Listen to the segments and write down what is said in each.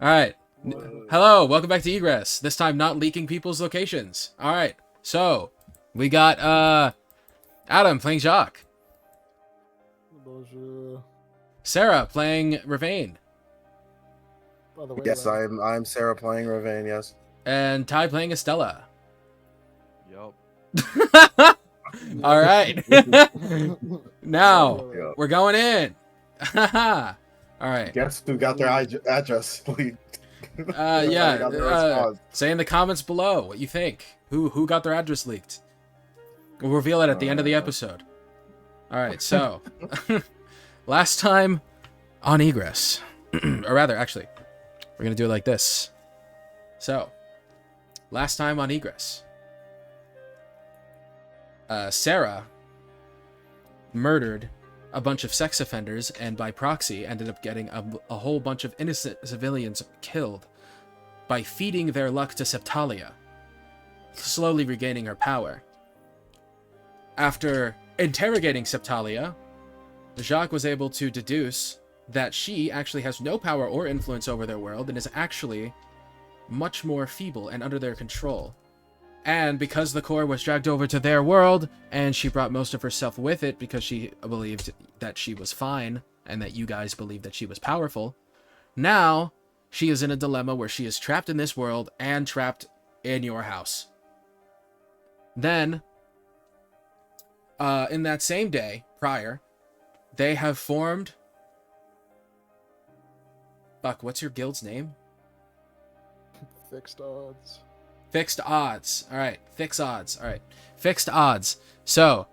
All right. Hello, welcome back to Egress. This time not leaking people's locations. All right. So, we got Adam playing Jacques. Bonjour. Sarah playing Ravane. By the way, Yes, I'm Sarah playing Ravane, yes. And Ty playing Estella. Yup. All right. Now, Yep. we're going in. All right. Guess who got their address leaked? Yeah. Got their response. Say in the comments below what you think. Who got their address leaked? We'll reveal it at the end of the episode. All right. So, last time on Egress, or rather, actually, we're gonna do it like this. So, last time on Egress, Sarah murdered a bunch of sex offenders and by proxy ended up getting a whole bunch of innocent civilians killed by feeding their luck to Septalia, slowly regaining her power. After interrogating Septalia, Jacques was able to deduce that she actually has no power or influence over their world and is actually much more feeble and under their control. And because the core was dragged over to their world, and she brought most of herself with it because she believed that she was fine, and that you guys believed that she was powerful, now she is in a dilemma where she is trapped in this world and trapped in your house. Then, in that same day, prior, they have formed... Fuck, what's your guild's name? Fixed odds. Fixed odds. All right. Fixed odds. All right. Fixed odds. So,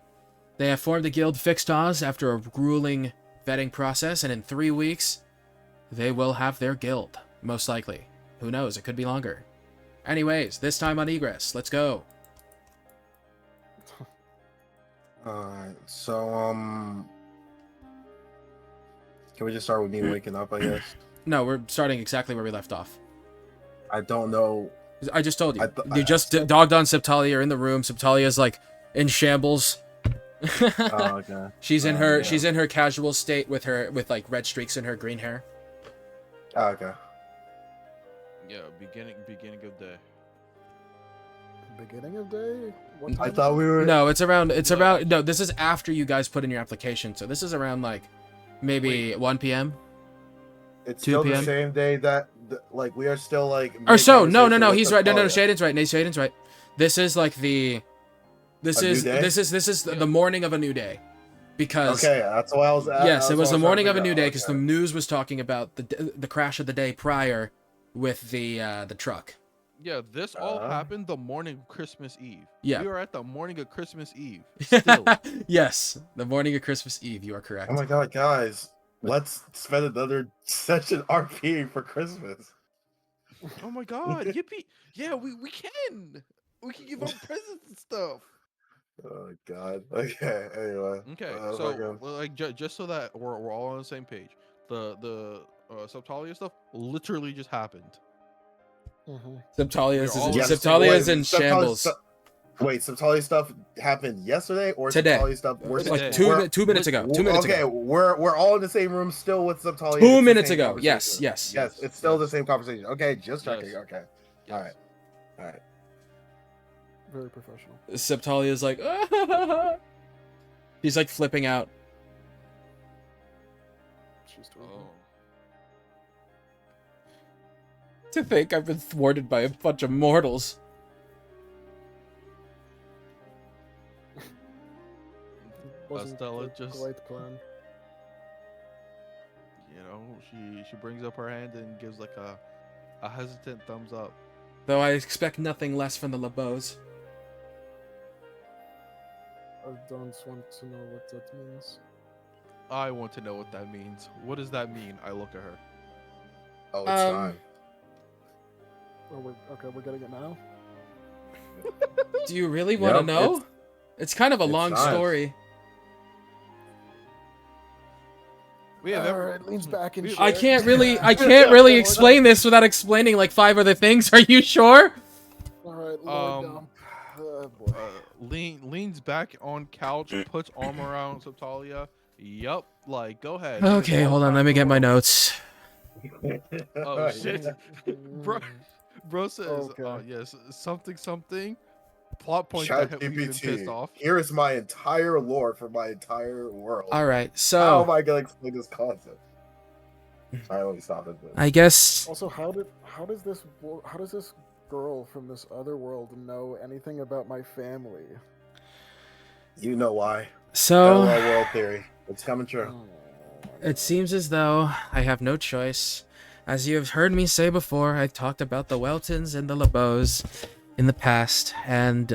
they have formed the guild Fixed Odds after a grueling vetting process, and in 3 weeks, they will have their guild. Most likely. Who knows? It could be longer. Anyways, this time on Egress. Let's go. Alright, so, can we just start with me waking up, I guess? No, we're starting exactly where we left off. I don't know. I just told you. I You just dogged on Septalia. You're in the room. Septalia's like in shambles. Oh, okay. She's in her Yeah. she's in her casual state with like red streaks in her green hair. Oh, okay. Yeah, beginning of day. Beginning of day? What I time thought is we were... No, it's around no, this is after you guys put in your application. So this is around like maybe 1 p.m. It's 2 still p.m.? the same day that, like, we are still, like... Or so, no, mid-conversation with he's right. No, Septalia. Shadin's right. Shadin's right. This is like this A new is day? the morning of a new day. Because Okay, that's why I was... yes, it was the morning of a new day day because the news was talking about the crash of the day prior with the truck. Yeah, this all happened the morning of Christmas Eve. Yeah. We were at the morning of Christmas Eve. Still. Yes, the morning of Christmas Eve. You are correct. Oh my god, guys. Let's spend another session RPing for Christmas. Oh my god, yippee. Yeah, we can. We can give out presents and stuff. Oh god. Okay, anyway. Okay, fucking- so well, like just so that we're all on the same page. The Septalia stuff literally just happened. Septalia's You're all- Yes, Septalia is wait, in Septalia shambles. Wait, Septalia stuff happened yesterday or Today. Septalia stuff we're Like Today. 2 minutes ago. 2 minutes okay, ago. we're all in the same room still with Septalia. 2 It's the minutes same ago. conversation. Yes. Yes, it's still the same conversation. Okay, just checking. Yes. Okay. Yes. All right. Very professional. Septalia's like, he's like flipping out. She's doing Oh. To think I've been thwarted by a bunch of mortals. Wasn't Estella the just, great plan. you know, she brings up her hand and gives like a hesitant thumbs up. Though I expect nothing less from the LeBeaus. I don't want to know what that means. I want to know what that means. What does that mean? I look at her. Oh, it's time. Oh, we're getting it now? Do you really want to Yep, know? It's kind of a it's long time. story. We have every- Alright, leans back in we- chair. I can't really explain this without explaining like 5 other things. Are you sure? Alright, lower dump. Oh boy. leans back on couch, puts arm around Septalia. Yup, like go ahead. Okay, hold on. Let me get my notes. Oh shit, bro. Bro says, Okay. yes, something. Plot point Chat that we've been pissed GPT. off. Here is my entire lore for my entire world. All right, How so am I gonna explain this concept? All right, let me stop it. I guess Also, how does this girl from this other world know anything about my family? You know why? so. Parallel world theory. It's coming true. It seems as though I have no choice. As you have heard me say before, I've talked about the Weltons and the LeBeaus in the past, and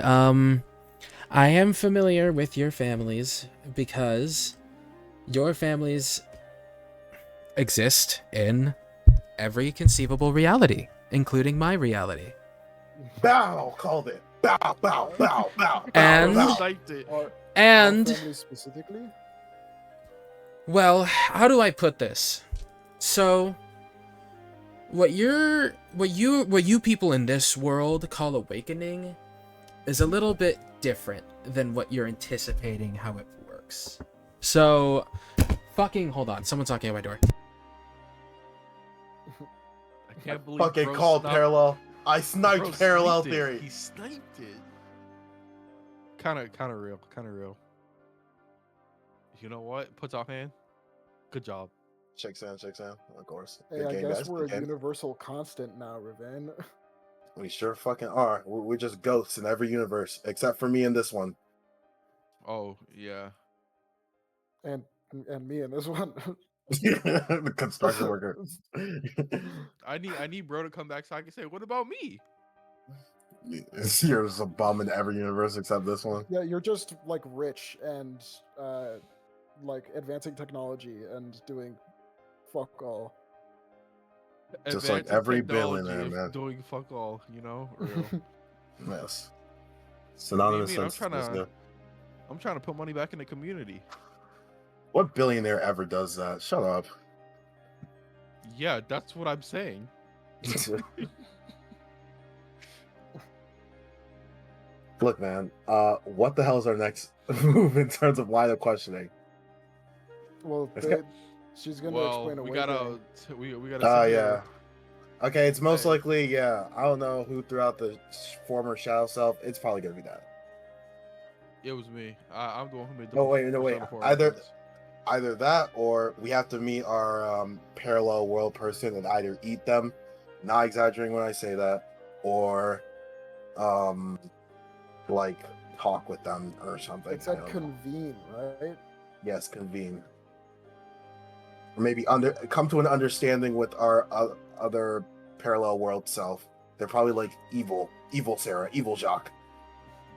I am familiar with your families because your families exist in every conceivable reality, including my reality. Bow, called it. Bow, bow, bow, bow, And- bow, Bro bow. sniped it. Our And family specifically? well, how do I put this? So what you people in this world call awakening is a little bit different than what you're anticipating how it works. So fucking hold on, someone's knocking at my door. I can't believe Fucking bro called sniped- parallel. I sniped bro parallel sniped it. theory. He sniped it. Kind of real. You know what? Puts off hand. Good job. Checks in, of course. Hey, Good I game, guess guys. we're Good a game. universal constant now, Raven. We sure fucking are. We're just ghosts in every universe, except for me in this one. Oh yeah. and me in this one. The construction worker. I need bro to come back so I can say, what about me? You're just a bum in every universe except this one. Yeah, you're just like rich and like advancing technology and doing fuck all. Just like Advancing every technology billionaire, of man. doing fuck all, you know? Real. Yes. What Synonymous. do you mean? sense. I'm trying to put money back in the community. What billionaire ever does that? Shut up. Yeah, that's what I'm saying. Look, man. What the hell is our next move in terms of line of questioning? Well, It's got- she's gonna Well, explain we awakening. gotta Oh sit yeah. here. Okay, it's most Hey. likely, yeah. I don't know who threw out the former shadow self. It's probably gonna be that. It was me. I'm the one who made the. No, wait, no, wait. Persona 4 Either reference. either that or we have to meet our parallel world person and either eat them, not exaggerating when I say that, or like talk with them or something. It's I at don't know. convene, right? Yes, convene. Or maybe come to an understanding with our other parallel world self. They're probably like evil Sarah, evil Jacques.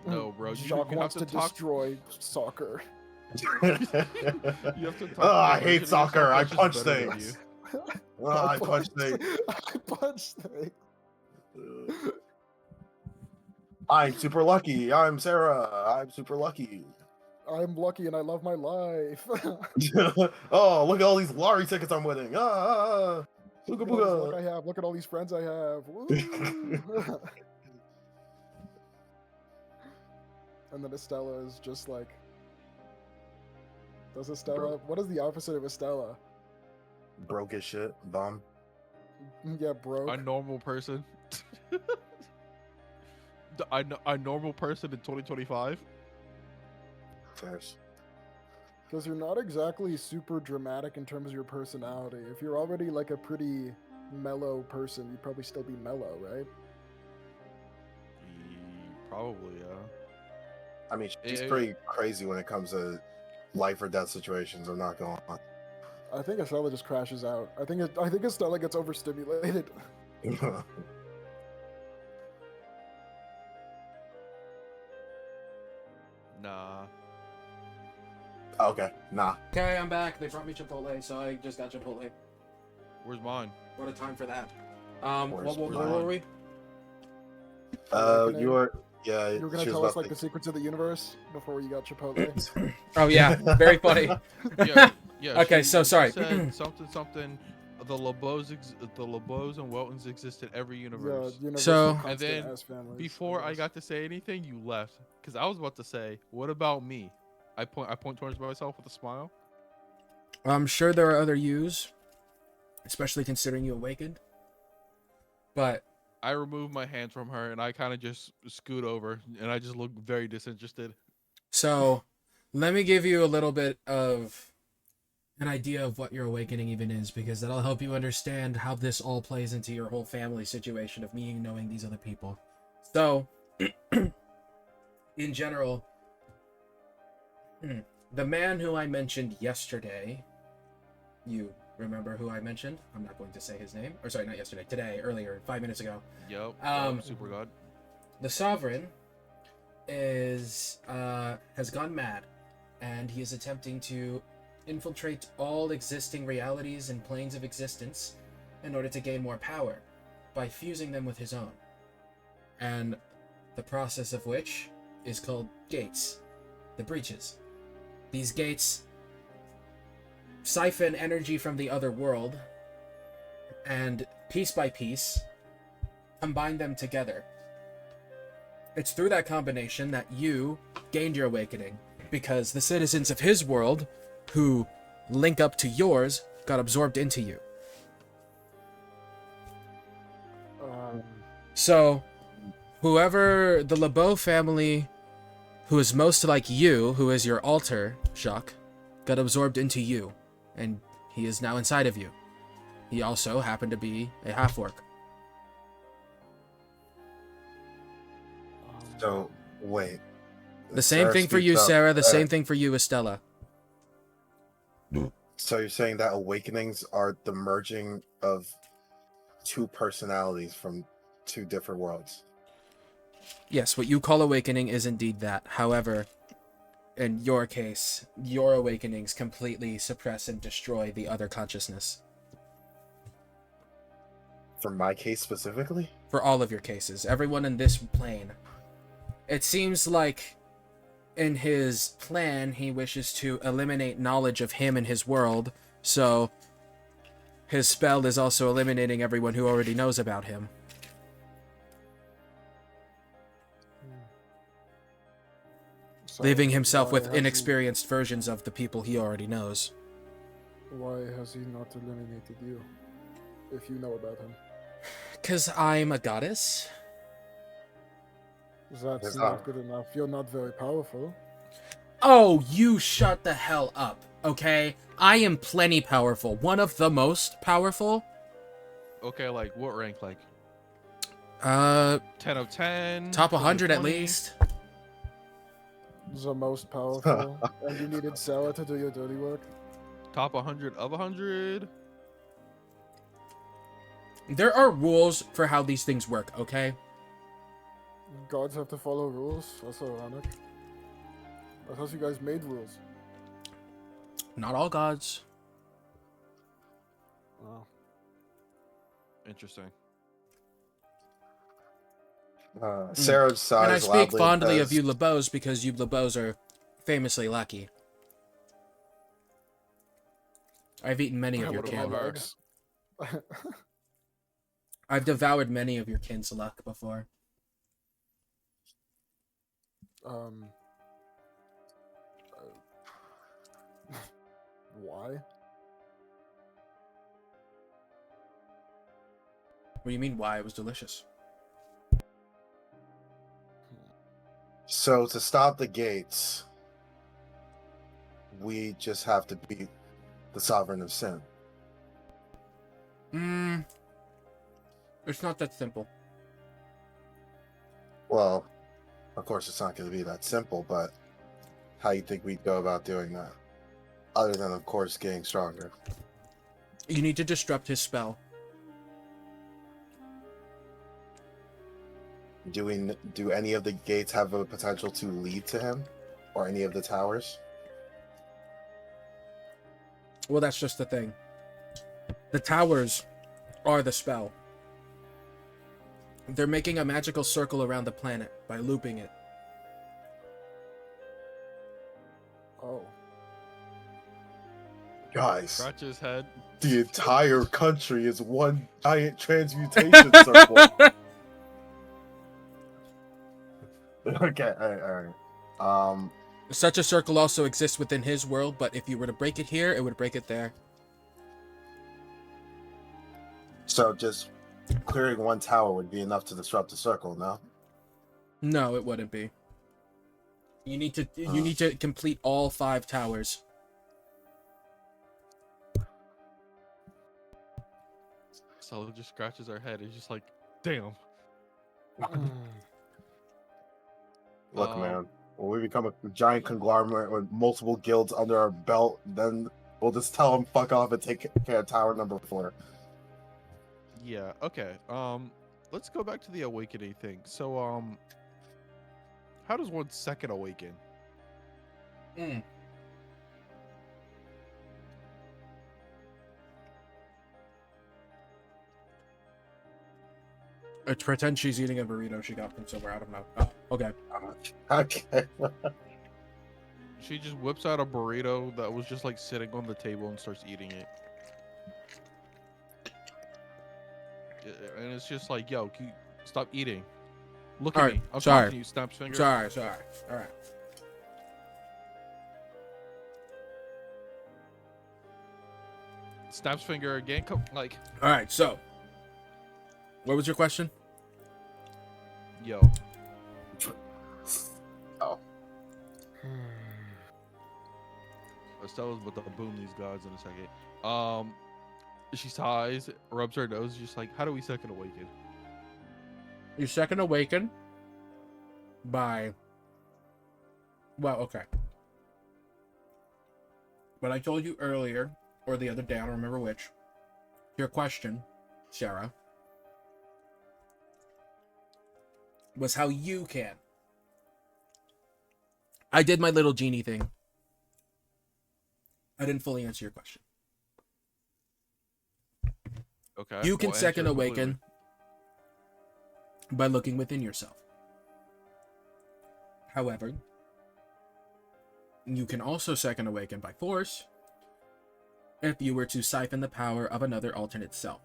No, bro. Jacques you wants have to to talk. destroy soccer. You have to talk. Oh, to I the hate version of soccer. yourself I that's just punch better than things. you. I punch things. I punch things. I'm super lucky. I'm Sarah. I'm super lucky. I'm lucky and I love my life. Oh, look at all these lottery tickets I'm winning. Booga Look at all this luck booga. I have. Look at all these friends I have. Woo. And then Estella is just like, what is the opposite of Estella? Broke as shit. Bomb. Yeah, broke. A normal person. A normal person in 2025. Fairs. Because you're not exactly super dramatic in terms of your personality. If you're already like a pretty mellow person, you'd probably still be mellow, right? Probably, yeah. I mean, she's Eh, pretty crazy when it comes to life or death situations. I'm not going on. I think Estella just crashes out. I think Estella gets overstimulated. Nah. Okay, nah. Okay, I'm back. They brought me Chipotle, so I just got Chipotle. Where's mine? What a time for that. Where's Where mine? were we? You were, yeah. You were gonna she was tell us about like the secrets of the universe before you got Chipotle. Oh yeah, very funny. Yeah, yeah. Okay, so sorry. Said something. The Lobos and Weltons exist in every universe. Yeah, universal So- constant And then, as families, Before I guess. got to say anything, you left because I was about to say, "What about me?" I point towards myself with a smile. I'm sure there are other yous. especially considering you awakened. But I remove my hands from her and I kind of just scoot over and I just look very disinterested. so, let me give you a little bit of an idea of what your awakening even is, because that'll help you understand how this all plays into your whole family situation of me knowing these other people. So, in general, the man who I mentioned yesterday, you remember who I mentioned? I'm not going to say his name. Or sorry, not yesterday, today, earlier, 5 minutes ago. Yep, super god. The Sovereign has gone mad, and he is attempting to infiltrate all existing realities and planes of existence in order to gain more power by fusing them with his own. And the process of which is called gates, the breaches. These gates siphon energy from the other world and piece by piece combine them together. It's through that combination that you gained your awakening, because the citizens of his world who link up to yours got absorbed into you. So, whoever the LeBeau family who is most like you, who is your alter, Jacques, got absorbed into you, and he is now inside of you. He also happened to be a half-orc. So, wait. The same thing for you, Sarah. The same thing for you, Estella. So you're saying that awakenings are the merging of two personalities from two different worlds? Yes, what you call awakening is indeed that. However, in your case, your awakenings completely suppress and destroy the other consciousness. For my case specifically? For all of your cases. Everyone in this plane. It seems like in his plan, he wishes to eliminate knowledge of him and his world, so his spell is also eliminating everyone who already knows about him. So Leaving himself why with has inexperienced versions of the people he already knows. Why has he not eliminated you? If you know about him. 'Cause I'm a goddess. That's not good enough. You're not very powerful. Oh, you shut the hell up, okay? I am plenty powerful. One of the most powerful. Okay, like what rank? Like 10 of 10? Top 20 of 100 at 20? least. The most powerful. And you needed Sarah to do your dirty work. Top 100 of 100? There are rules for how these things work, okay? Gods have to follow rules. That's ironic. I thought you guys made rules. Not all gods. Oh. Interesting. Sarah sighs And I speak loudly fondly and of you LeBeaus because you LeBeaus are famously lucky. I've eaten many of your What kin. about her? I've devoured many of your kin's luck before. Why? What do you mean, why? It was delicious. So to stop the gates, we just have to beat the Sovereign of Sin. It's not that simple. Well, of course it's not going to be that simple, but how you think we'd go about doing that? Other than, of course, getting stronger. You need to disrupt his spell. Do any of the gates have a potential to lead to him? Or any of the towers? Well, that's just the thing. The towers are the spell. They're making a magical circle around the planet by looping it. Oh. Guys, Scratch his head. the entire country is one giant transmutation circle. Okay, alright. Such a circle also exists within his world, but if you were to break it here, it would break it there. So just clearing one tower would be enough to disrupt the circle, no? No, it wouldn't be. You need to complete all 5 towers. Stella just scratches her head. It's just like, damn. Look, man, when we become a giant conglomerate with multiple guilds under our belt, then we'll just tell them fuck off and take care of tower number 4. Yeah. Okay. Let's go back to the awakening thing. So, how does one second awaken? Pretend she's eating a burrito she got from somewhere. I don't know. Oh, okay. Okay. She just whips out a burrito that was just like sitting on the table and starts eating it. And it's just like, yo, can you stop eating? Look at me. I'm sorry. talking to you, snaps finger. Sorry. All right. Snaps finger again. Come, like, All right. So, what was your question? yo. Oh. Stella's about to boom these gods in a second. She sighs, rubs her nose, just like, how do we second awaken? You second awaken by. Well, okay. What I told you earlier, or the other day, I don't remember which. Your question, Sarah, was how you can. I did my little genie thing. I didn't fully answer your question. Okay. You can well, second answer awaken by looking within yourself. However, you can also second awaken by force if you were to siphon the power of another alternate self.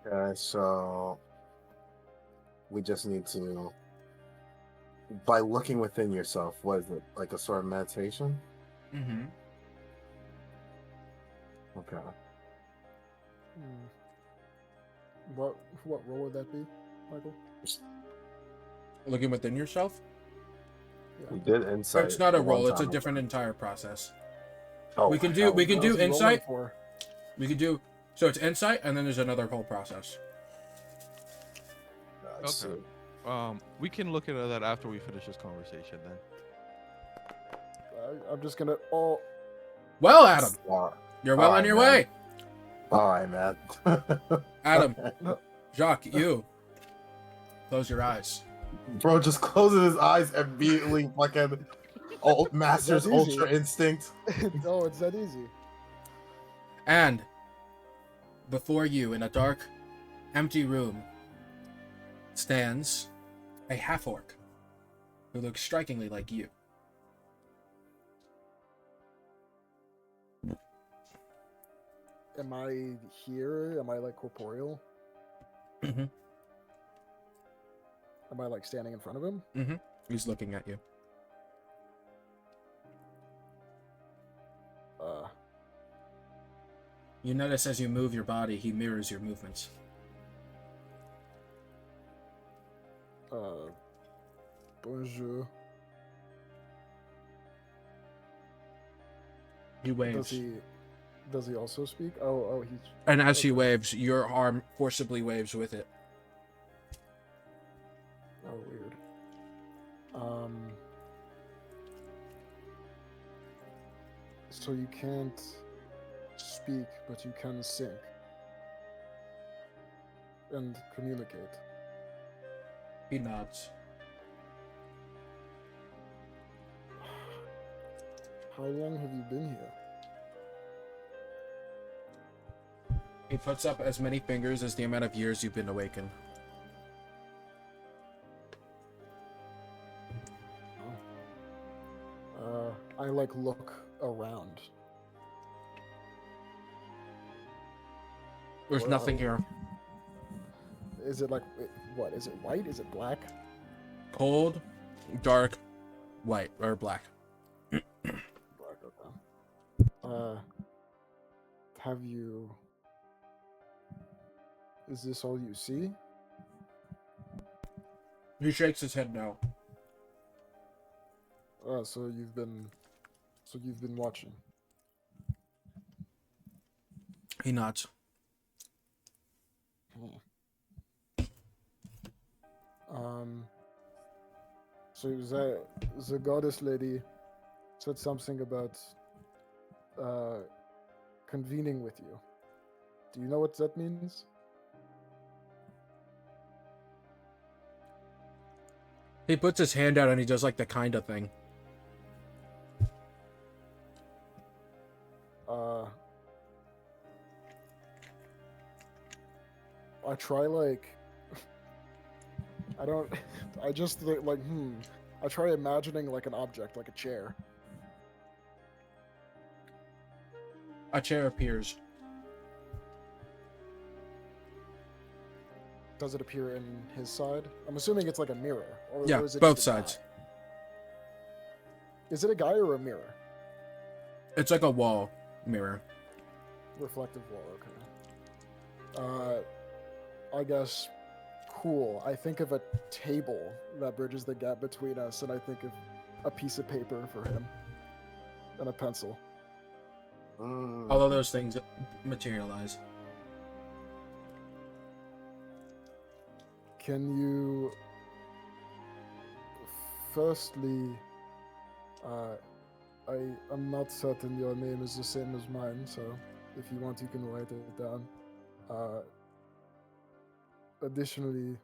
Okay, so we just need to, by looking within yourself, what is it, like a sort of meditation? Mm-hmm. Okay. What role would that be, Michael? Looking within yourself? We did insight. It's not a one roll, it's a time. different entire process. Oh, we can do hell we can no. do What is he rolling insight. for? We could do so it's insight and then there's another whole process. Let's Okay. see. We can look into that after we finish this conversation then. I'm just gonna. Oh, Well, Adam, Wow. you're well on Alright, your man. way. All right, man. Adam, Jacques, you close your eyes. Bro just closes his eyes immediately. Fucking old master's That's easy. ultra instinct. oh, it's that easy. And before you, in a dark, empty room, stands a half-orc who looks strikingly like you. Am I here? Am I like corporeal? Mm-hmm. Am I like standing in front of him? Mm-hmm. He's looking at you. You notice as you move your body, he mirrors your movements. Bonjour. He waves. Does he also speak? Oh, he's. And as he okay. waves, your arm forcibly waves with it. Oh, weird. So you can't speak, but you can sync and communicate. He nods. How long have you been here? He puts up as many fingers as the amount of years you've been awakened. I like look around. There's Well, nothing here. Is it like what? Is it white? Is it black? Cold, dark, white, or black. have you? Is this all you see? He shakes his head no. So you've been watching. He nods. So the goddess lady said something about convening with you. Do you know what that means? He puts his hand out and he does like the kind of thing. I try like I don't I just think like I try imagining like an object, like a chair. A chair appears. Does it appear in his side? I'm assuming it's like a mirror. Or Yeah, is it both just a sides. guy? Is it a guy or a mirror? It's like a wall mirror. Reflective wall, okay. I guess cool. I think of a table that bridges the gap between us, and I think of a piece of paper for him. And a pencil. All of those things materialize. Can you firstly I'm not certain your name is the same as mine, so if you want you can write it down. Additionally,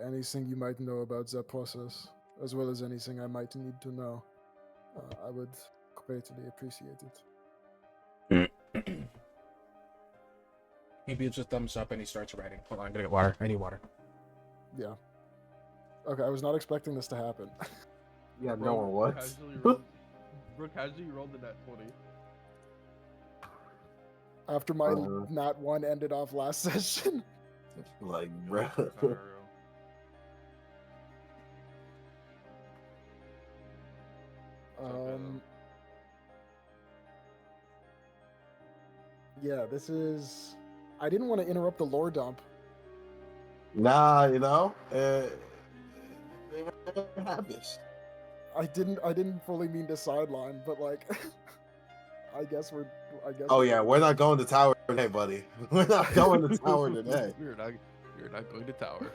anything you might know about that process, as well as anything I might need to know, I would greatly appreciate it. He gives a thumbs up and he starts writing. Hold on, I'm gonna get water. I need water. Yeah. Okay, I was not expecting this to happen. Yeah, no one was. Casually rolled the net 20. After my nat 1 ended off last session. Like, bro. Yeah, this is... I didn't want to interrupt the lore dump. Nah, you know, it happens. I didn't fully mean to sideline, but like, I guess. Oh yeah, we're not going to tower today, buddy. We're not going to tower today. You're not going to tower.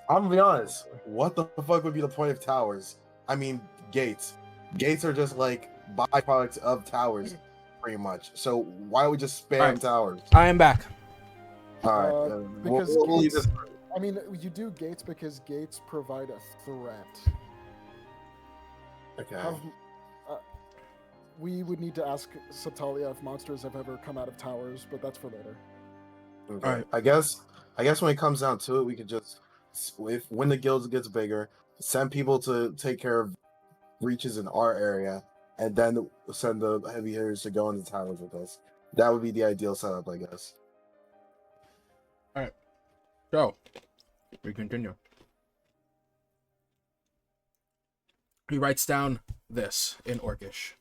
I'm gonna be honest. What the fuck would be the point of towers? I mean, gates. Gates are just like byproducts of towers, pretty much. So why don't we just spam towers? I am back. All right, because we'll leave gates, this. I mean, you do gates because gates provide a threat. Okay. We would need to ask Satalia if monsters have ever come out of towers, but that's for later. Okay. All right. I guess when it comes down to it, we could just, when the guild gets bigger, send people to take care of breaches in our area, and then send the heavy hitters to go into towers with us. That would be the ideal setup, I guess. All right. So, we continue. He writes down this in Orcish.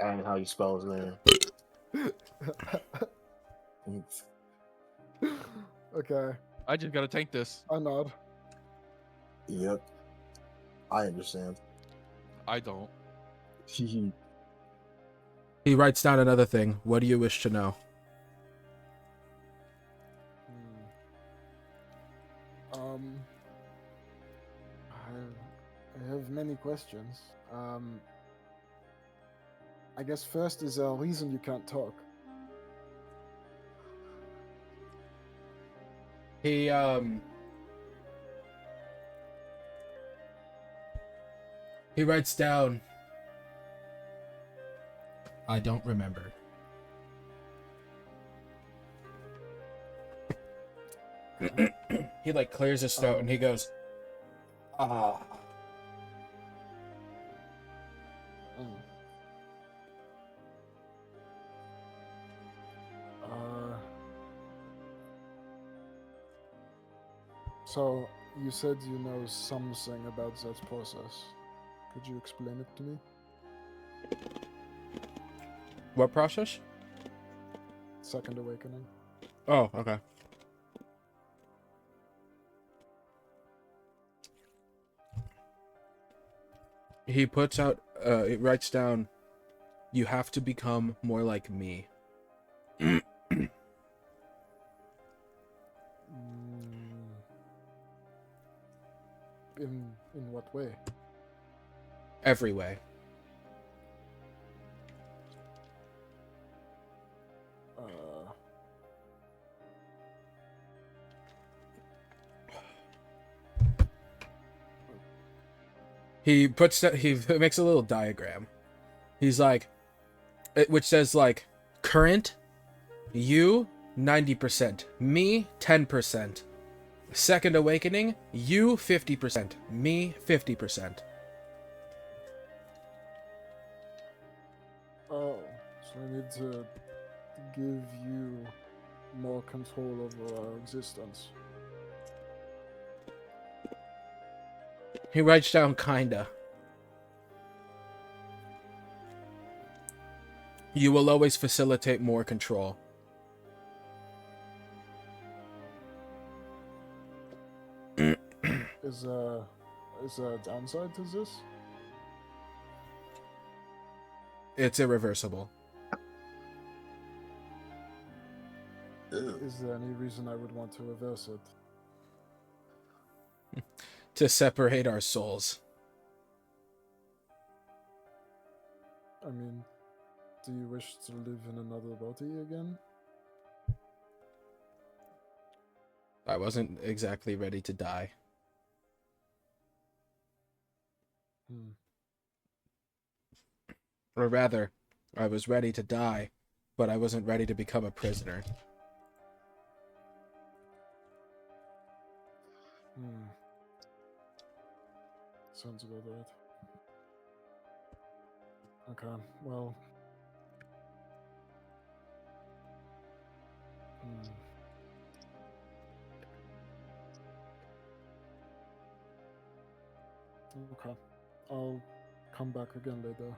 Dang, how you spell his name. Okay. I just gotta tank this. I nod. Yep. I understand. I don't. He writes down another thing. What do you wish to know? I have many questions. I guess first, is there a reason you can't talk? He writes down, I don't remember. He like clears his throat and he goes, ah. So, you said you know something about that process. Could you explain it to me? What process? Second awakening. Oh, okay. He puts out, it writes down, you have to become more like me. Mm, in what way? Every way. Uh, He puts that, he makes a little diagram. He's like, which says like, current, you, 90%, me, 10%. Second awakening, you, 50%, me, 50%. oh, so I need to give you more control over our existence. He writes down kinda. You will always facilitate more control. Is a downside to this? It's irreversible. Ew. Is there any reason I would want to reverse it? To separate our souls. I mean, do you wish to live in another body again? I wasn't exactly ready to die. Hmm. Or rather, I was ready to die, but I wasn't ready to become a prisoner. Hmm. Sounds about right. Okay, well. Hmm. Okay. I'll come back again later.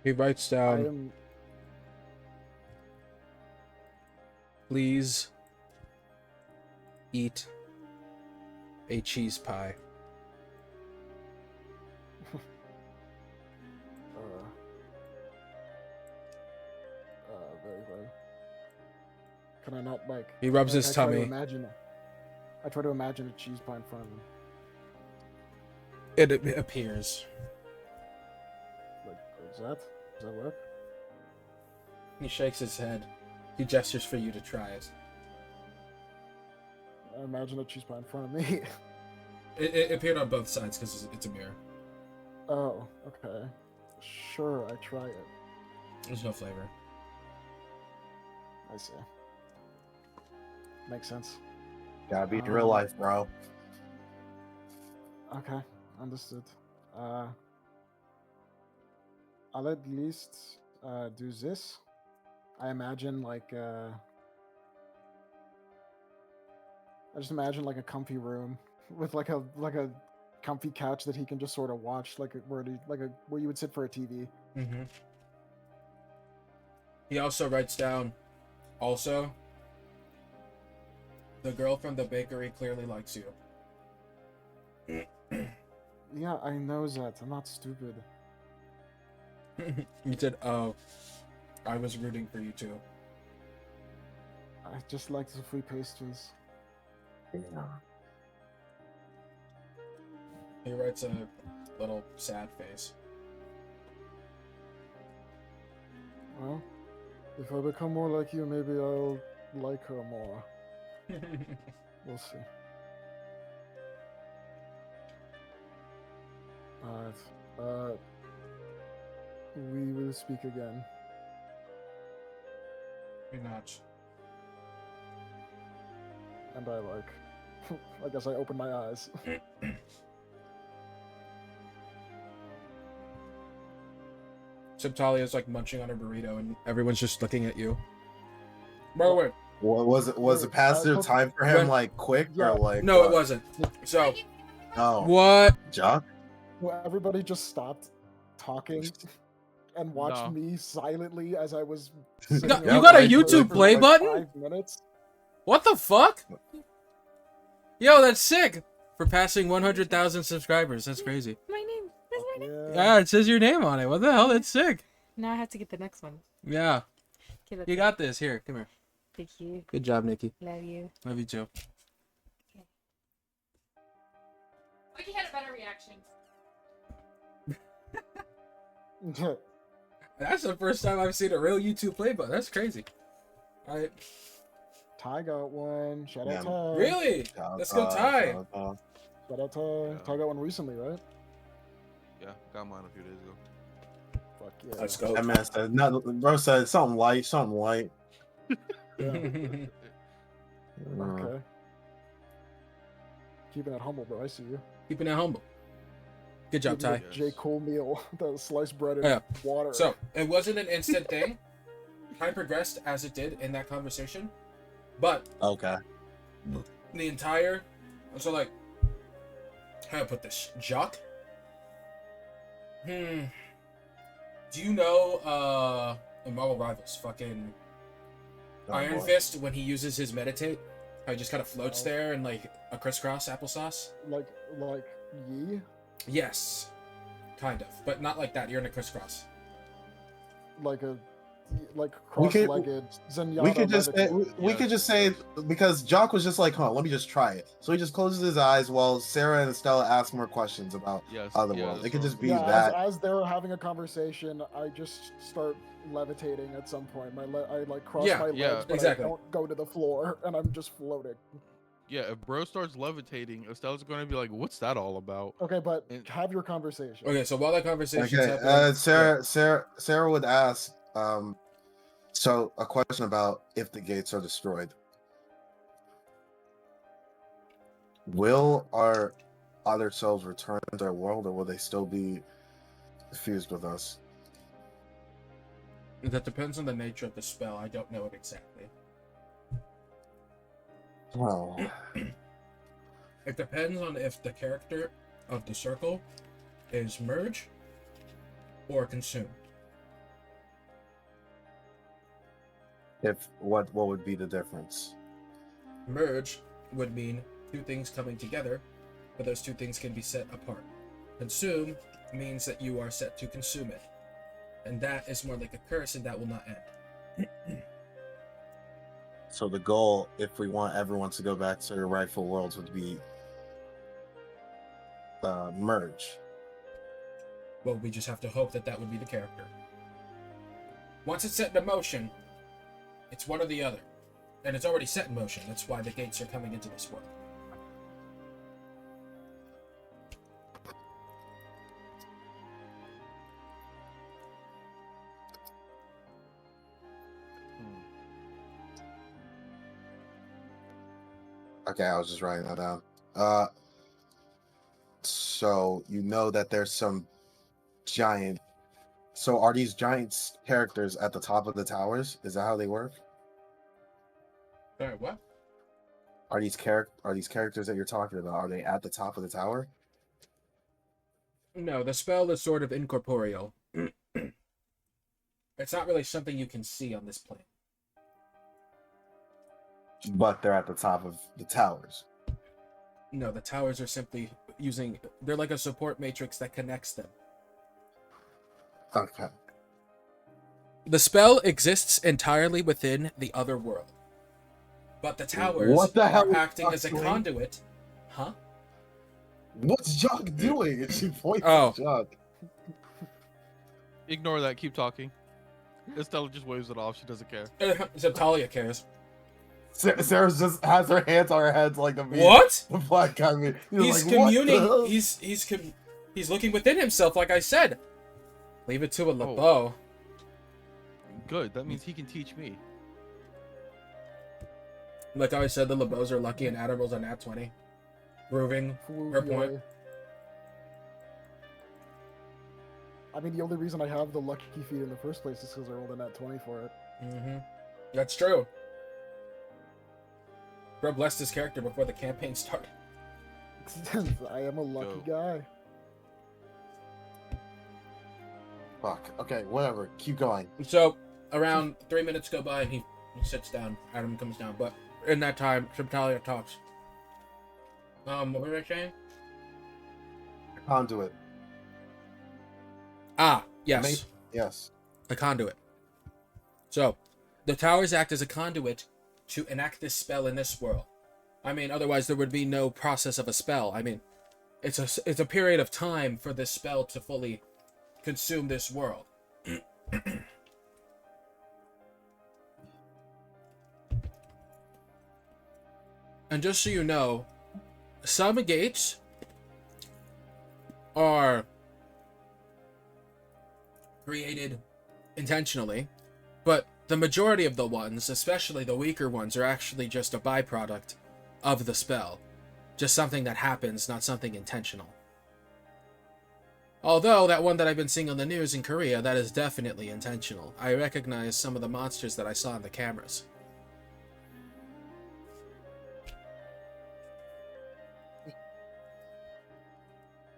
He writes I down, am. please eat a cheese pie. Very well. Can I not like? He rubs like, his I try to tummy. imagine. I try to imagine a cheese pie in front of him. It appears. Like, does that work? He shakes his head. He gestures for you to try it. I imagine a cheese pie in front of me. It appeared on both sides because it's a mirror. Oh, okay. Sure, I try it. There's no flavor. I see. Makes sense. Gotta be in real life, bro. Okay, understood. I'll at least do this. I imagine like I just imagine like a comfy room with like a comfy couch that he can just sort of watch, like where you would sit for a TV. Mm-hmm. He also writes down, also, the girl from the bakery clearly likes you. Yeah, I know that. I'm not stupid. He said, oh, I was rooting for you too. I just like the free pastries. Yeah. He writes a little sad face. Well, if I become more like you, maybe I'll like her more. We'll see. Alright. We will speak again. You're not. And I like. I guess I open my eyes. Subtalia's like munching on her burrito and everyone's just looking at you. By the way, What was it? Was Wait, the passage of time for him when- like quick Yeah. or like? No, what? it wasn't. So Oh, what? Jock. Well, everybody just stopped talking and watched No. me silently as I was. You sitting got, there you got a waiting for YouTube like play button? 5 minutes. What the fuck? Yo, that's sick. For passing 100,000 subscribers. That's crazy. My name. That's my name. Yeah. Yeah, it says your name on it. What the hell? That's sick. Now I have to get the next one. Yeah. Okay, that's You it. got this. Here, come here. Thank you. Good job, Nikki. Love you. Love you too. Mikey had a better reaction. That's the first time I've seen a real YouTube play button. That's crazy. Alright. Ty got one. Shout Yeah. out Ty. Really? Let's go Ty. Shout out Ty. Yeah. Ty got one recently, right? Yeah, got mine a few days ago. Fuck yeah. Let's go. That man said, no, bro said something light, something light. Okay. Keeping it humble, bro. I see you. Keeping it humble. Good job, Giving Ty. the J. Cole meal, the sliced bread and Yeah. water. So, it wasn't an instant thing. Time progressed as it did in that conversation. But Okay. the entire... So, like... How do I put this? Jock? Do you know, in Marvel Rivals, fucking... Oh, Iron boy. Fist, when he uses his meditate, how he just kind of floats No. there in like a crisscross applesauce? like Yi, Yes. Kind of. But not like that. You're in a crisscross. like We could- cross-legged Zenyatta. We could just say, levitate. we could just say because Jock was just like, huh, let me just try it. So he just closes his eyes while Sarah and Stella ask more questions about Yes. other yeah, world. It that's could what just be Yeah, that. as they're having a conversation, I just start levitating at some point. I like cross Yeah, my legs, yeah, but exactly. I don't go to the floor, and I'm just floating. Yeah, if bro starts levitating, Estelle's going to be like, "What's that all about?" Okay, but And- have your conversation. Okay, so while that conversation's Okay, happening... Sarah would ask, so a question about if the gates are destroyed. Will our other selves return to their world, or will they still be fused with us? That depends on the nature of the spell. I don't know it exactly. Well, It depends on if the character of the circle is merge or consume. if what would be the difference? Merge would mean two things coming together, but those two things can be set apart. Consume means that you are set to consume it. And that is more like a curse, and that will not end. So the goal, if we want everyone to go back to their rightful worlds, would be merge. Well, we just have to hope that that would be the character. Once it's set in motion, it's one or the other. And it's already set in motion. That's why the gates are coming into this world. Okay, I was just writing that down. So you know that there's some giant. So are these giant characters at the top of the towers? Is that how they work? Alright, what? Are these characters that you're talking about? Are they at the top of the tower? No, the spell is sort of incorporeal. It's not really something you can see on this plane. But they're at the top of the towers. No, the towers are simply using... They're like a support matrix that connects them. Okay. The spell exists entirely within the other world. But the towers What the hell are is acting as a doing? conduit. Huh? What's Jock doing? And she points Oh. at Jock. Ignore that. Keep talking. Estelle just waves it off. She doesn't care. Except Talia cares. Sarah just has her hands on her head like the What? The black guy. He's He's like, what the communing. hell? He's looking within himself, like I said. Leave it to a LeBeau. Good. That means he can teach me. Like I said, the LeBeaus are lucky and Admirals are nat 20. Proving her point. Yeah. I mean, the only reason I have the lucky feat in the first place is because I rolled a nat 20 for it. Mm-hmm. That's true. Bro blessed his character before the campaign started. I am a lucky Go. guy. Fuck. Okay, whatever. Keep going. So around 3 minutes go by and he sits down. Adam comes down, but in that time, Subtalia talks. What was I saying? Conduit. Ah, yes, Yes. a conduit. So, the towers act as a conduit to enact this spell in this world. I mean, otherwise there would be no process of a spell. I mean, it's a period of time for this spell to fully consume this world. And just so you know, some gates are created intentionally, but the majority of the ones, especially the weaker ones, are actually just a byproduct of the spell. Just something that happens, not something intentional. Although, that one that I've been seeing on the news in Korea, that is definitely intentional. I recognize some of the monsters that I saw in the cameras.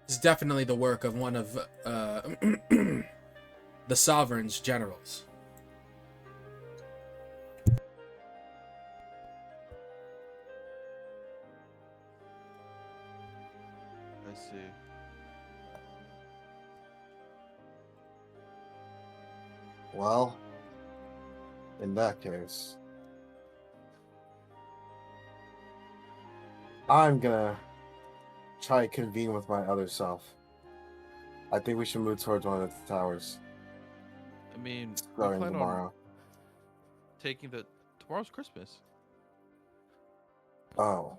It's definitely the work of one of the Sovereign's generals. I see. Well, in that case, I'm gonna try to convene with my other self. I think we should move towards one of the towers I mean, we starting plan on tomorrow. taking the tomorrow's Christmas. Oh,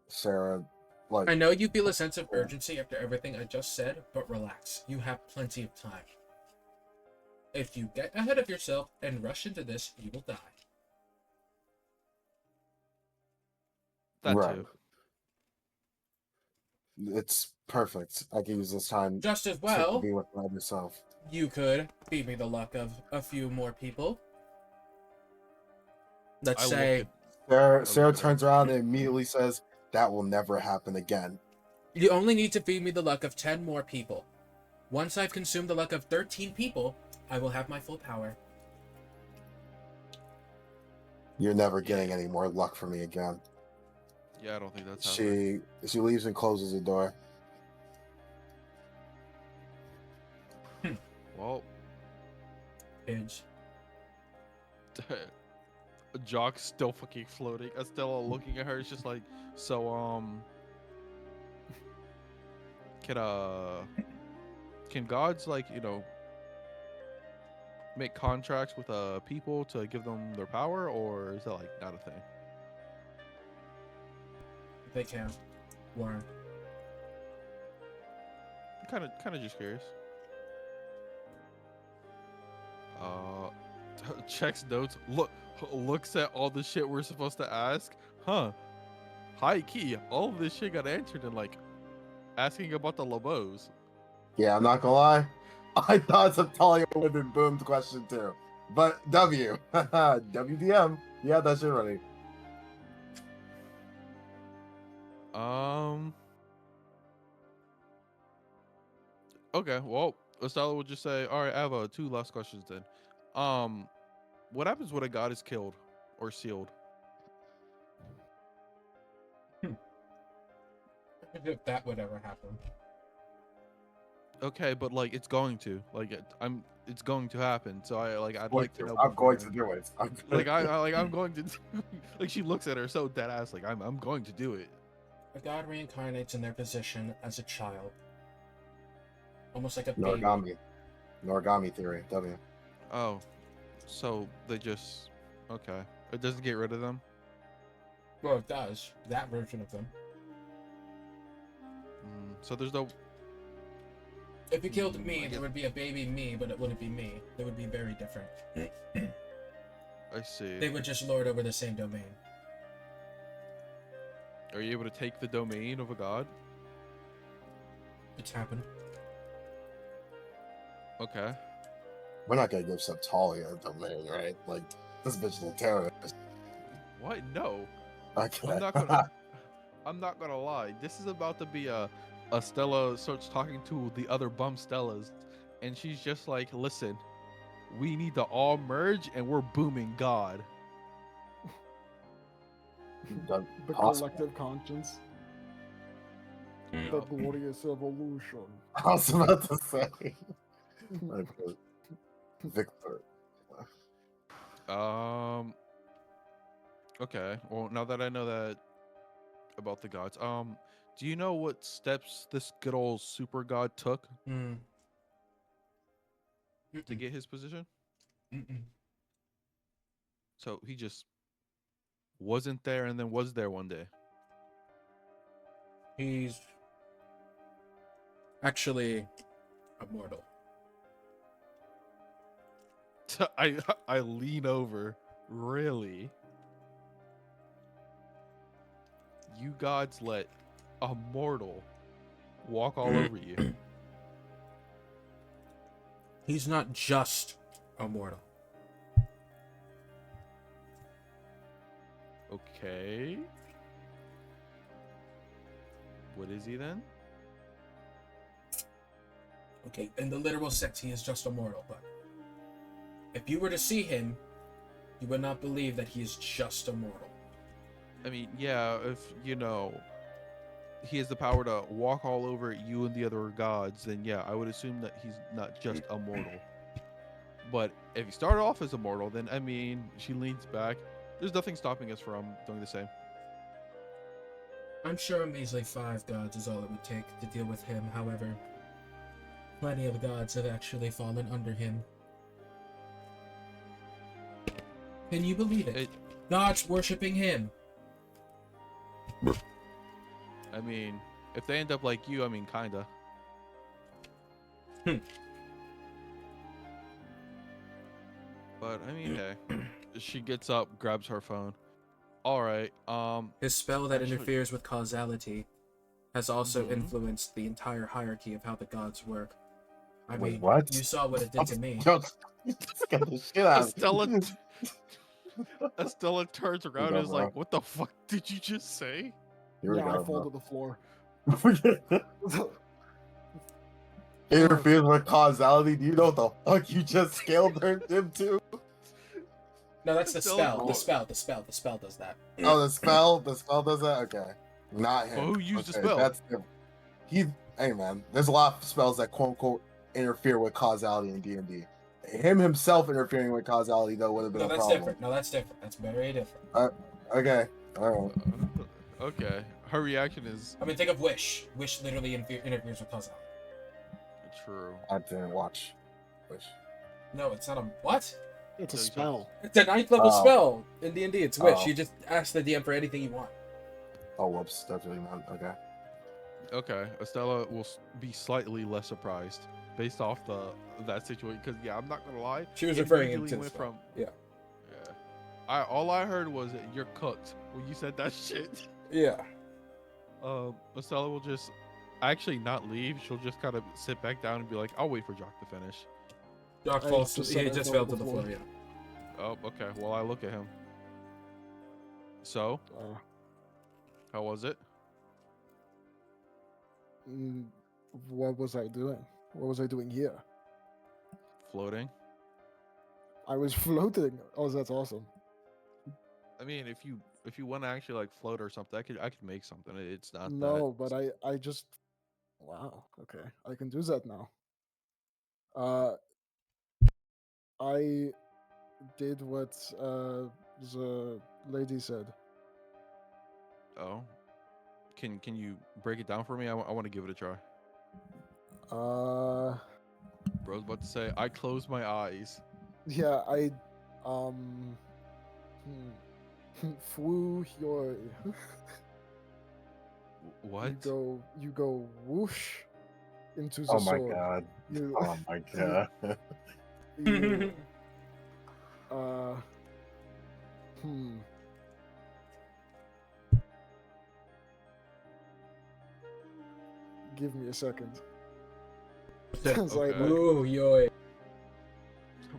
Sarah, like, I know you feel a sense of urgency after everything I just said, but relax. You have plenty of time. If you get ahead of yourself and rush into this, you will die. That right. too. It's perfect. I can use this time Just as to well, convene with my other self. you could feed me the luck of a few more people. Let's I look say at- Sarah look at her. turns around and immediately says, "That will never happen again." you only need to feed me the luck of 10 more people. Once I've consumed the luck of 13 people, I will have my full power. You're never getting any more luck from me again. Yeah, I don't think that's happening. She leaves and closes the door. Well, Kids. Jock's still fucking floating. Estella looking at her is just like, so can gods, like, make contracts with people to give them their power, or is that like not a thing? They can. Learn. Kind of just curious. Checks notes. Looks at all the shit we're supposed to ask. Huh. High key. All of this shit got answered in like asking about the Lobos. Yeah, I'm not gonna lie. I thought Subtalia would have been boomed question too. But W. WDM. Yeah, that shit ready. Okay, well, Estella would just say, all right, I have 2 last questions then. What happens when a god is killed or sealed? If that would ever happen. Okay, but like it's going to. It's going to happen. So I'd like to know. I'm going to beforehand. do it. I'm going to. Like she looks at her so dead ass. Like I'm going to do it. A god reincarnates in their position as a child. Almost like a baby. Noragami theory. W. Oh, so they just okay. It doesn't get rid of them. Well, it does. That version of them. So there's no. If you killed me, there would be a baby me, but it wouldn't be me. It would be very different. I see. They would just lord over the same domain. Are you able to take the domain of a god? It's happened. Okay. We're not gonna give Subtalia a domain, right? Like, this bitch is a terrorist. What? No. Okay. I'm not gonna. I'm not gonna lie. This is about to be a Stella starts talking to the other bum Stellas, and she's just like, "Listen, we need to all merge, and we're booming God." The The possible. collective conscience. The Yup. glorious evolution. I was about to say. Okay. Victor. Okay. Well, now that I know that about the gods, do you know what steps this good old super god took Mm. to get his position? Mm-mm. So he just wasn't there and then was there one day. He's actually immortal. I lean over. Really? You gods let a mortal walk all over you? He's not just immortal. Okay. What is he then? Okay, in the literal sense, he is just immortal, but if you were to see him, you would not believe that he is just immortal. I mean, yeah, if you know he has the power to walk all over you and the other gods, then yeah, I would assume that he's not just immortal. But if he started off as immortal, then I mean, she leans back. There's nothing stopping us from doing the same. I'm sure a measly 5 gods is all it would take to deal with him. However, plenty of gods have actually fallen under him. Can you believe it? Gods worshipping him. I mean, if they end up like you, I mean, kinda. But I mean, hey, she gets up, grabs her phone. All right. His spell that Actually- interferes with causality has also Mhm. influenced the entire hierarchy of how the gods work. I Wait, mean, what? you saw what it did to me. Yo, scared the shit out of me. Estella turns around go, and is like, bro. "What the fuck did you just say?" Here we Yeah, I go, fall bro. to the floor. Interferes with causality. Do you know what the fuck you just scaled him to? No, that's the Stella- spell. The spell does that. Oh, the spell does that? Okay. Not him. Well, who used the Okay, spell? That's him. Hey man, there's a lot of spells that quote unquote interfere with causality in D&D. Him himself interfering with causality though would have been No, a that's problem. different. No, that's different. That's very different. Okay. Alright. Okay. Her reaction is I mean, think of Wish. Wish literally interferes with causality. true. I didn't watch. Wish. No, it's not a what? It's a So- spell. It's a 9th level Oh. spell in D&D. It's Wish. Oh. You just ask the DM for anything you want. Oh whoops, that's really not okay. Okay, Estella will be slightly less surprised based off that situation. Because yeah, I'm not gonna lie. She was it referring immediately to the went spell. from Yeah. all I heard was you're cooked when you said that shit. Yeah. Estella will just actually not leave. She'll just kind of sit back down and be like, "I'll wait for Jock to finish." Doc I falls. just He said I just fell fell to the floor. Yeah. Oh, okay. Well, I look at him. So, how was it? What was I doing? What was I doing here? Floating. I was floating. Oh, that's awesome. I mean, if you want to actually like float or something, I could make something. It's not No, but I just. Wow. Okay, I can do that now. I did what the lady said. Oh, can you break it down for me? I want to give it a try. Bro's about to say, I close my eyes. Yeah, I flew your. What? You go whoosh into the Oh my sword. god. You, Oh my god. you, uh, hmm. Give me a second. It's like, Okay. Ooh, yo.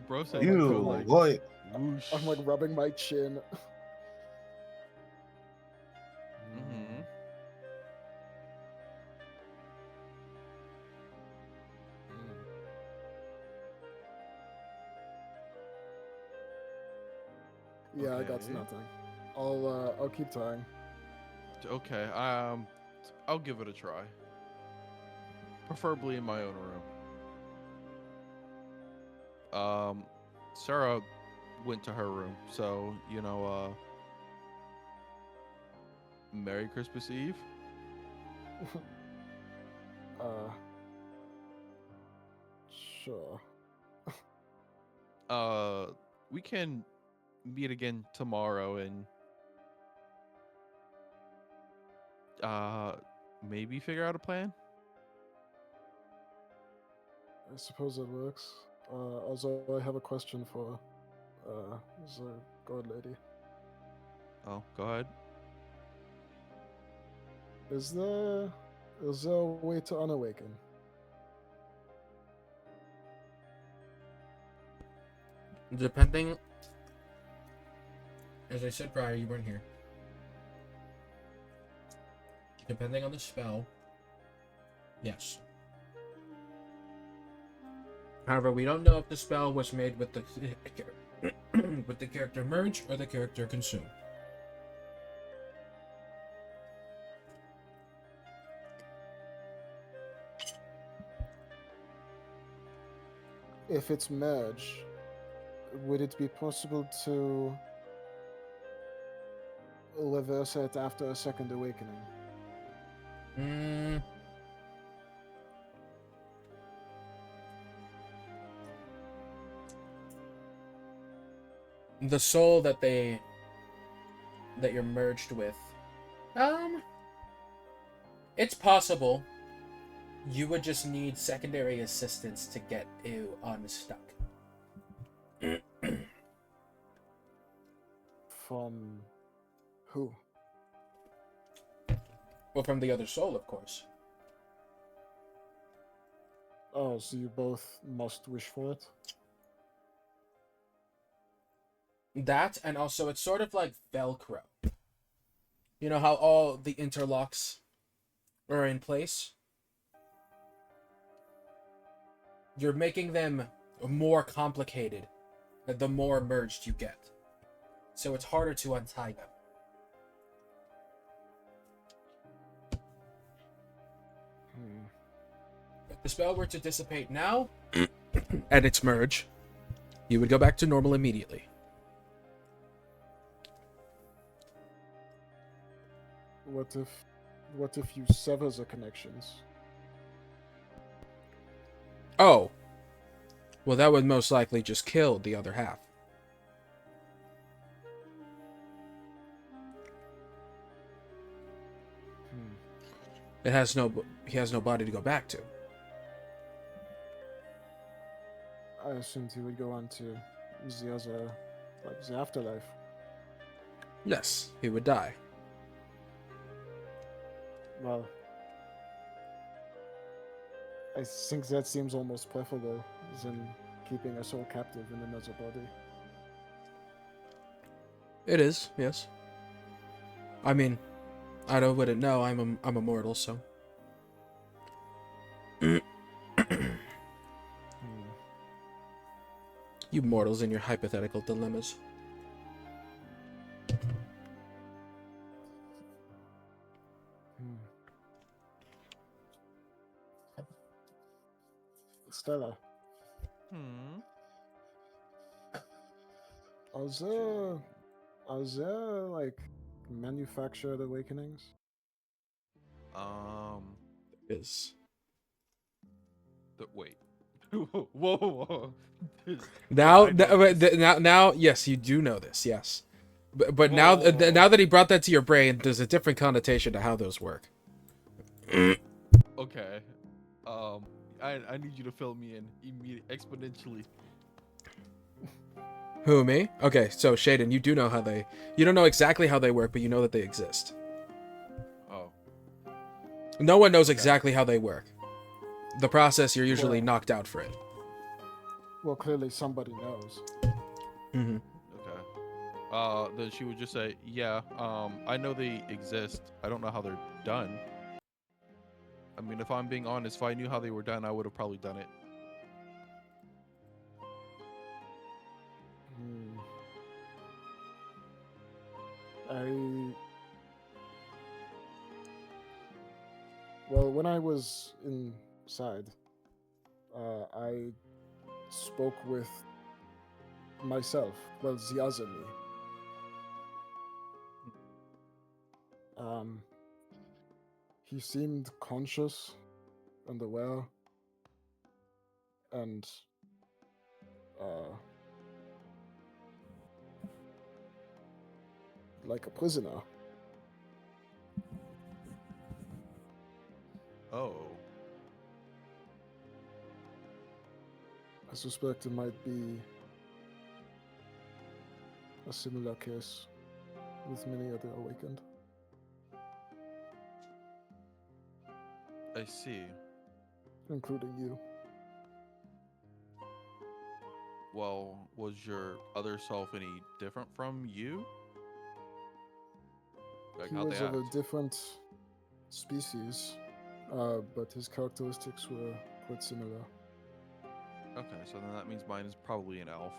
Bro said, You go like what? whoosh. I'm like rubbing my chin. Yeah, I got Okay. nothing. I'll keep tying. Okay. I'll give it a try. Preferably in my own room. Sarah went to her room, so Merry Christmas Eve. Uh, sure. We can meet again tomorrow and maybe figure out a plan. I suppose it works. Also, I have a question for the god lady. Oh, go ahead. Is there a way to unawaken? Depending, as I said prior, you weren't here. Depending on the spell, yes. However, we don't know if the spell was made with the with the character merge or the character consume. If it's merge, would it be possible to reverse it after a second awakening? The soul that you're merged with, it's possible. You would just need secondary assistance to get you unstuck. From who? Well, from the other soul, of course. Oh, so you both must wish for it? That, and also it's sort of like Velcro. You know how all the interlocks are in place? You're making them more complicated the more merged you get. So it's harder to untie them. If the spell were to dissipate now, and its merge, you would go back to normal immediately. What if you sever the connections? Oh. Well, that would most likely just kill the other half. He has no body to go back to. I assumed he would go on to the other, like the afterlife. Yes, he would die. Well, I think that seems almost preferable than keeping a soul captive in another body. It is, yes. I mean, I wouldn't know. I'm immortal, so. You mortals and your hypothetical dilemmas. Stella, are there like manufactured awakenings? Is. Wait. Whoa. Now, I know this. now, yes, you do know this, yes. But Whoa, now, whoa, whoa. now that he brought that to your brain, there's a different connotation to how those work. Okay. I need you to fill me in exponentially. Who, me? Okay, so Shadin, you do know how they... You don't know exactly how they work, but you know that they exist. Oh. No one knows exactly how they work. The process, you're usually Well- knocked out for it. Well, clearly somebody knows. Mm-hmm. Okay. Then she would just say, yeah, I know they exist. I don't know how they're done. I mean, if I'm being honest, if I knew how they were done, I would have probably done it. when I was inside, I spoke with myself, well, the other me. He seemed conscious and aware, and like a prisoner. Oh. I suspect it might be a similar case with many other awakened. I see. Including you. Well, was your other self any different from you? Like He how was they of a act? different species, but his characteristics were quite similar. Okay, so then that means mine is probably an elf.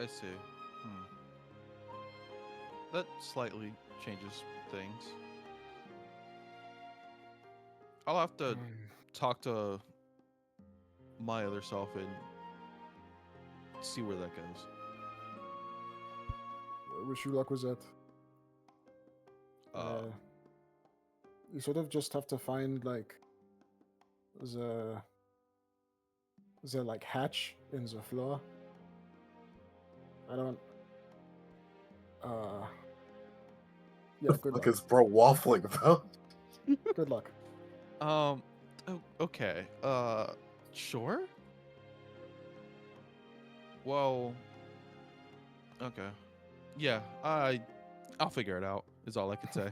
I see. That slightly changes things. I'll have to talk to my other self and see where that goes. I wish you luck with that. You sort of just have to find like the like hatch in the floor. I don't. Yeah. Good Look, luck. is bro waffling, bro? Good luck. Okay. Sure. Well. Okay. Yeah. I'll figure it out. Is all I could say.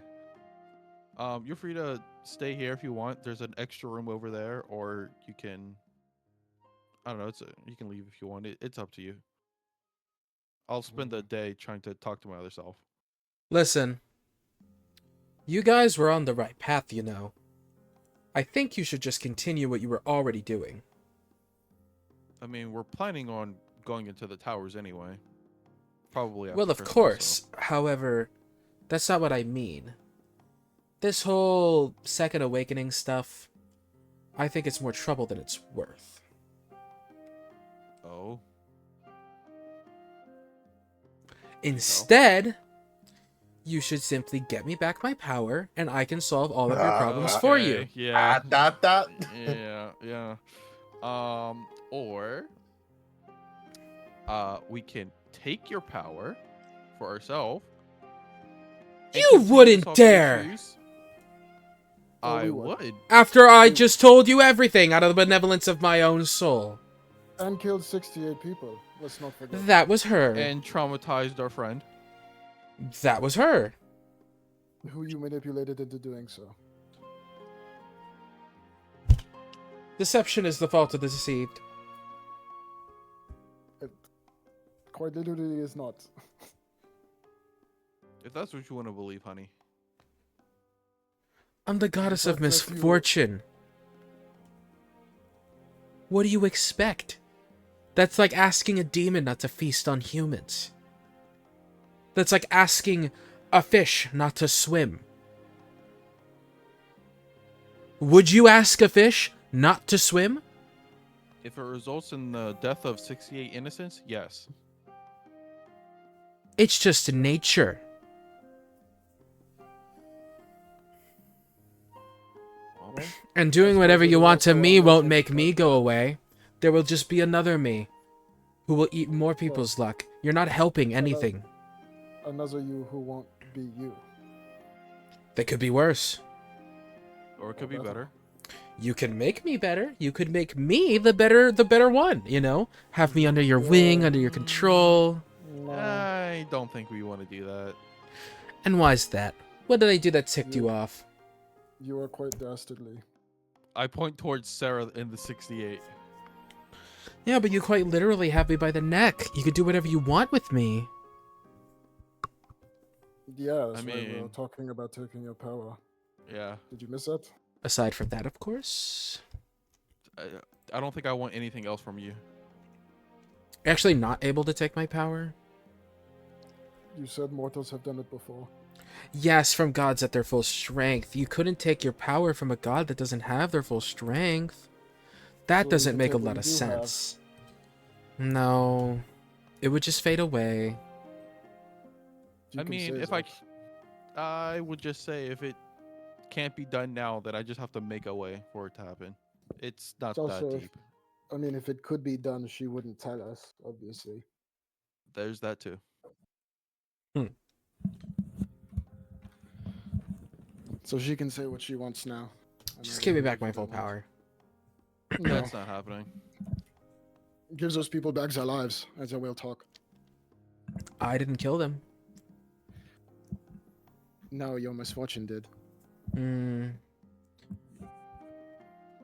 You're free to stay here if you want. There's an extra room over there, or you can. I don't know. You can leave if you want. It's up to you. I'll spend the day trying to talk to my other self. Listen, you guys were on the right path, you know. I think you should just continue what you were already doing. I mean, we're planning on going into the towers anyway. Probably after Well, of Christmas, course. so. However, that's not what I mean. This whole Second Awakening stuff, I think it's more trouble than it's worth. Oh. Instead, you should simply get me back my power, and I can solve all of your problems for you. Okay, yeah. That. Yeah. Or we can take your power for ourselves. You wouldn't dare! Oh, I we would. would. After I You- just told you everything out of the benevolence of my own soul. And killed 68 people. Let's not forget. That was her. And traumatized our friend. That was her. Who you manipulated into doing so. Deception is the fault of the deceived. It quite literally is not. If that's what you want to believe, honey. I'm the goddess of fact that you- misfortune. What do you expect? That's like asking a demon not to feast on humans. That's like asking a fish not to swim. Would you ask a fish not to swim? If it results in the death of 68 innocents, yes. It's just nature. Well, And doing I whatever suppose you it want is to also me on won't the make me same go away. There will just be another me who will eat more people's luck. You're not helping anything. Another you who won't be you. That could be worse. or it could be better. better. You can make me better. You could make me the better one, you know? Have me under your wing, under your control. No. I don't think we want to do that. And why's that? What did I do that ticked you off? You are quite dastardly. I point towards Sarah in the 68. Yeah, but you quite literally have me by the neck. You could do whatever you want with me. Yeah, that's why we were mean- talking about taking your power. Yeah. Did you miss that? Aside from that, of course. I don't think I want anything else from you. Actually not able to take my power? You said mortals have done it before. Yes, from gods at their full strength. You couldn't take your power from a god that doesn't have their full strength. That So you doesn't can make a take what lot you of do have. sense. No. It would just fade away. You I can mean, say if that. I would just say if it can't be done now, then I just have to make a way for it to happen. It's not It's also, that deep. I mean, if it could be done, she wouldn't tell us, obviously. There's that too. So she can say what she wants now. and Just I give will me believe back my what I full want. power. No, That's not happening. gives those people back their lives, as I will talk. I didn't kill them. No, your misfortune did. Hmm.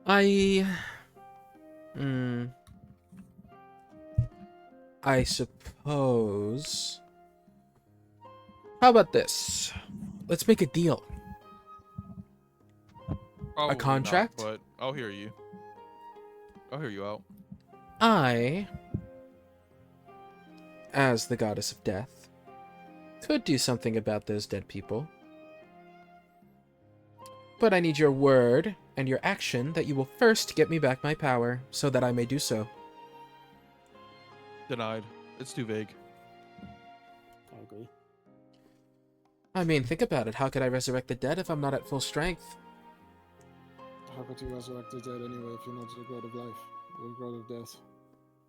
I... Hmm. I suppose... How about this? Let's make a deal. Probably contract? not, but I'll hear you. I'll hear you out. I, as the goddess of death, could do something about those dead people. But I need your word and your action that you will first get me back my power, so that I may do so. Denied. It's too vague. I agree. I mean, think about it. How could I resurrect the dead if I'm not at full strength? How could you resurrect the dead anyway if you're not the god of life, the god of death?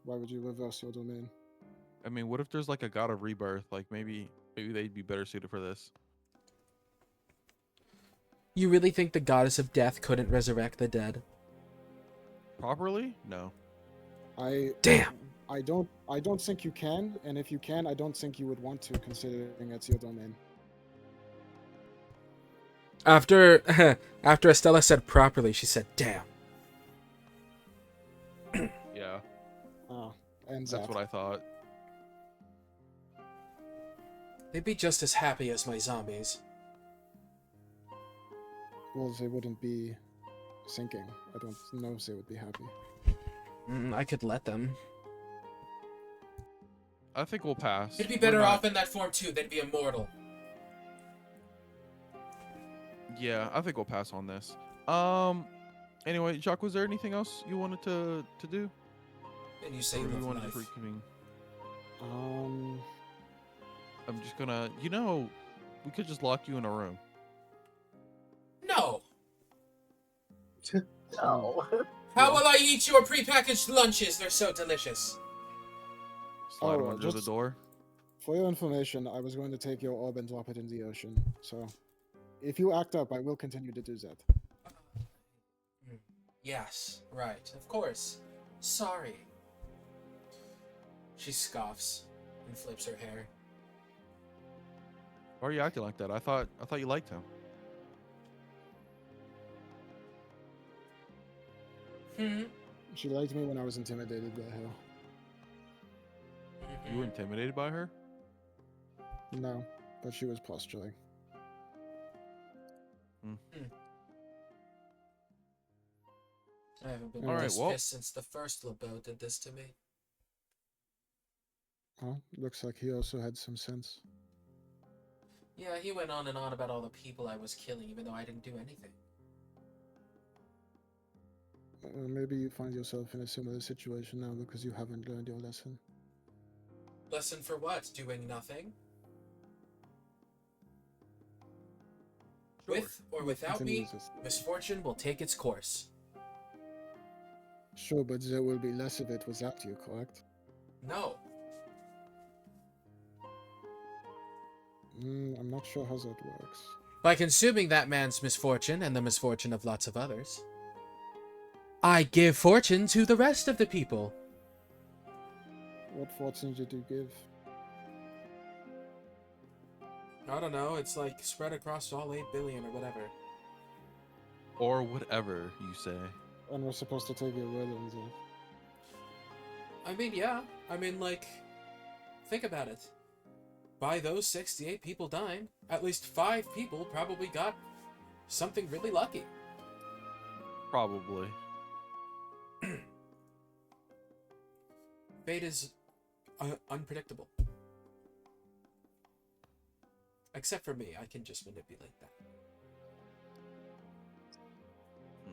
Why would you reverse your domain? I mean, what if there's like a god of rebirth? Like maybe they'd be better suited for this. You really think the goddess of death couldn't resurrect the dead? Properly? No. Damn! I don't think you can, and if you can, I don't think you would want to, considering it's your domain. After Estella said properly, she said, damn. Yeah, Ah, and that's what I thought. They'd be just as happy as my zombies. Well, they wouldn't be sinking. I don't know if they would be happy. I could let them. I think we'll pass. They'd be We're better not- off in that form too. They'd be immortal. Yeah, I think we'll pass on this. Anyway, Jacques, was there anything else you wanted to do? And you Or say you live wanted to life. reconvene? I'm just gonna, we could just lock you in a room. No! No. How will I eat your prepackaged lunches? They're so delicious. Slide Oh, them under the just- door. For your information, I was going to take your orb and drop it in the ocean. So, if you act up, I will continue to do that. Yes, right. Of course. Sorry. She scoffs and flips her hair. Why are you acting like that? I thought you liked him. She liked me when I was intimidated by her. You were intimidated by her? No, but she was posturing. I haven't been Alright, this well- pissed since the first LeBeau did this to me. Huh? Looks like he also had some sense. Yeah, he went on and on about all the people I was killing, even though I didn't do anything. Maybe you find yourself in a similar situation now because you haven't learned your lesson. Lesson for what? Doing nothing? With or without me, Continues this. misfortune will take its course. Sure, but there will be less of it without you, correct? No. I'm not sure how that works. By consuming that man's misfortune and the misfortune of lots of others, I give fortune to the rest of the people. What fortune did you give? I don't know, it's like spread across all 8 billion or whatever. Or whatever you say. And we're supposed to take your word on that. I mean, yeah. I mean, like, think about it. By those 68 people dying, at least 5 people probably got something really lucky. Probably. Fate is unpredictable. Except for me, I can just manipulate that. Hmm.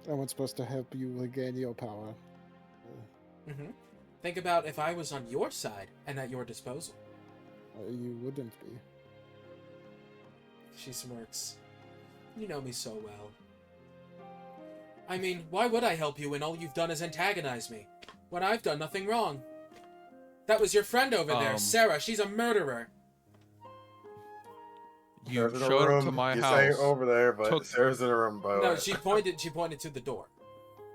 And what's supposed to help you regain your power? Mm-hmm. Think about if I was on your side and at your disposal. You wouldn't be. She smirks. You know me so well. I mean, why would I help you when all you've done is antagonize me? When I've done nothing wrong? That was your friend over there, Sarah. She's a murderer. You Sarah's in a showed up to room. my You house. say over there, but took- Sarah's in a room. By the No, way. she pointed to the door.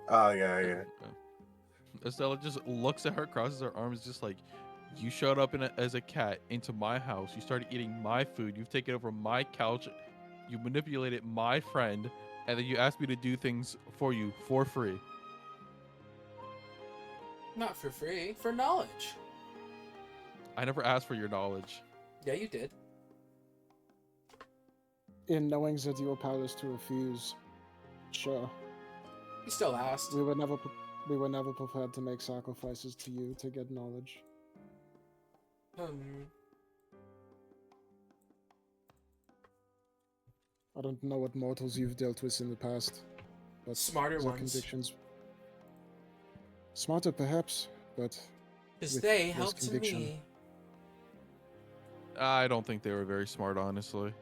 Oh yeah. Estella just looks at her, crosses her arms, just like, you showed up as a cat into my house. You started eating my food. You've taken over my couch. You manipulated my friend, and then you asked me to do things for you for free. Not for free, for knowledge. I never asked for your knowledge. Yeah, you did. In knowing that you were powerless to refuse, sure. You still asked. We were never prepared to make sacrifices to you to get knowledge. I don't know what mortals you've dealt with in the past, but Smarter their ones. convictions. Smarter, perhaps, but Because with they less helped conviction. me. I don't think they were very smart, honestly.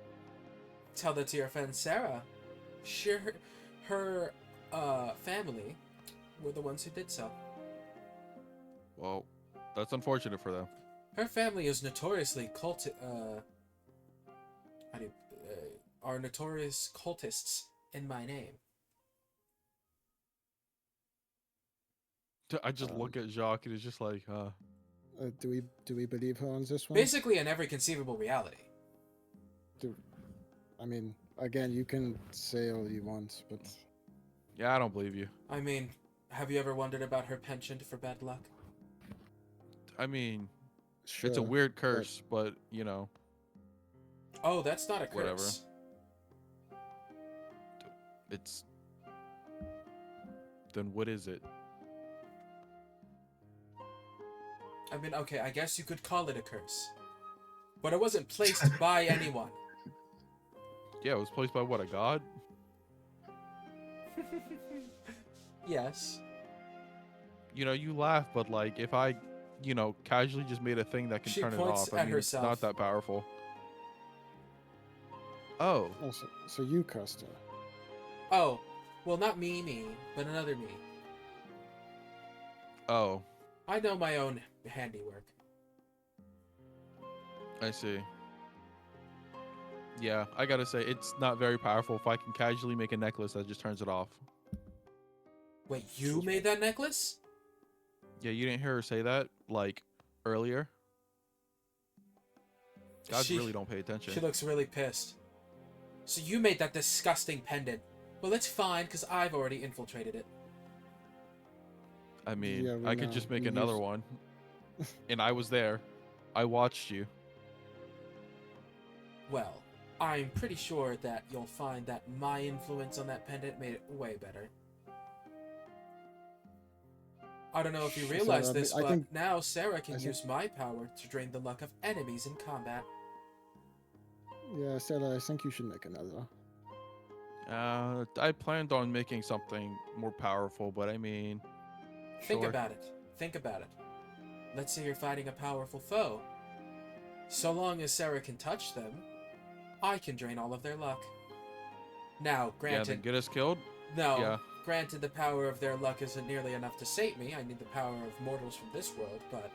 Tell that to your friend Sarah. Her family were the ones who did so. Well, that's unfortunate for them. Her family is notoriously are notorious cultists in my name. I just look at Jacques and it's just like, Do we believe her on this one? Basically, in every conceivable reality. I mean, again, you can say all you want, but yeah, I don't believe you. I mean, have you ever wondered about her penchant for bad luck? I mean, sure. it's a weird curse, but you know. Oh, that's not a curse. Whatever. It's. Then what is it? I mean, okay, I guess you could call it a curse. But it wasn't placed by anyone. Yeah, it was placed by what, a god? Yes. You know, you laugh, but like, if I, you know, casually just made a thing that can She turn it points off, at I mean, herself. it's not that powerful. Oh, Oh, so you cursed her. Oh, well, not me, but another me. oh, I know my own handiwork. I see. Yeah, I gotta say, it's not very powerful if I can casually make a necklace that just turns it off. Wait, you made that necklace? Yeah, you didn't hear her say that, like, earlier? Gods She- really don't pay attention. She looks really pissed. So you made that disgusting pendant. Well, it's fine, because I've already infiltrated it. I mean, Yeah, we I could know. just make We another used- one. And I was there. I watched you. Well, I'm pretty sure that you'll find that my influence on that pendant made it way better. I don't know if you So, realize I this, mean, I but think- now Sarah can I think- use my power to drain the luck of enemies in combat. Yeah, Stella, I think you should make another. I planned on making something more powerful, but I mean... Think sure. about it. Think about it. Let's say you're fighting a powerful foe. So long as Sarah can touch them, I can drain all of their luck. Now, Yeah, granted, then get us killed? no, Yeah. granted the power of their luck isn't nearly enough to save me. I need the power of mortals from this world, but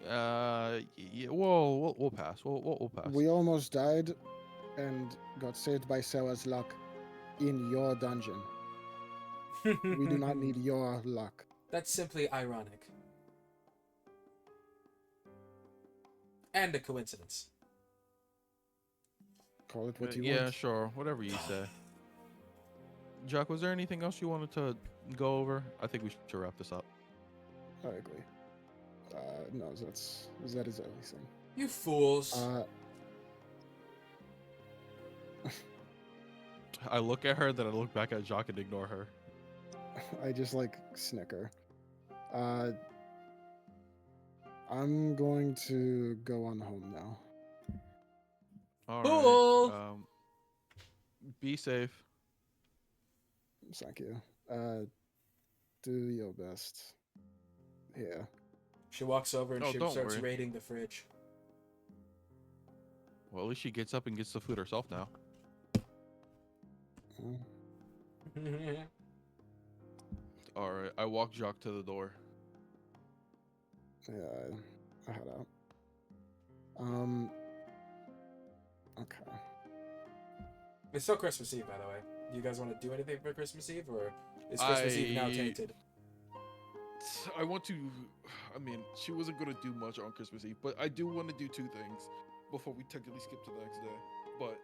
Yeah, we'll pass. We'll pass. We almost died and got saved by Sarah's luck in your dungeon. We do not need your luck. That's simply ironic. And a coincidence. Call it what you yeah, want. sure. Whatever you say. Jack, was there anything else you wanted to go over? I think we should wrap this up. I agree. No, that is everything. You fools. I look at her, then I look back at Jacques and ignore her. I just like snicker. I'm going to go on home now. All Cool. right. Be safe. Thank you. Do your best. Yeah. She walks over and Oh, she don't starts worry. raiding the fridge. Well, at least she gets up and gets the food herself now. All right. I walk Jacques to the door. Yeah, I head out. Okay. It's still Christmas Eve, by the way. Do you guys want to do anything for Christmas Eve, or is Christmas Eve now tainted? I want to. I mean, she wasn't going to do much on Christmas Eve, but I do want to do two things before we technically skip to the next day. But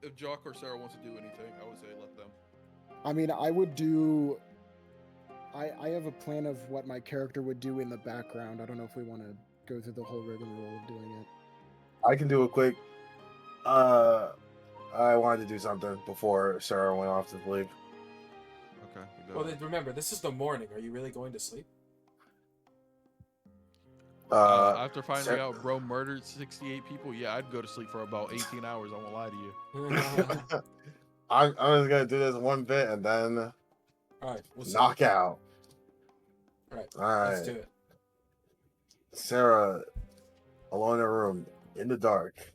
if Jock or Sarah wants to do anything, I would say let them. I mean, I would do. I have a plan of what my character would do in the background. I don't know if we want to go through the whole rigmarole of doing it. I can do a quick. I wanted to do something before Sarah went off to sleep. Okay. Well, then remember, this is the morning. Are you really going to sleep? After finding Sarah- out bro murdered 68 people, yeah, I'd go to sleep for about 18 hours. I won't lie to you. I'm just gonna do this one bit and then All right, we'll see. knock out. All right, All right. let's do it. Sarah, alone in a room in the dark,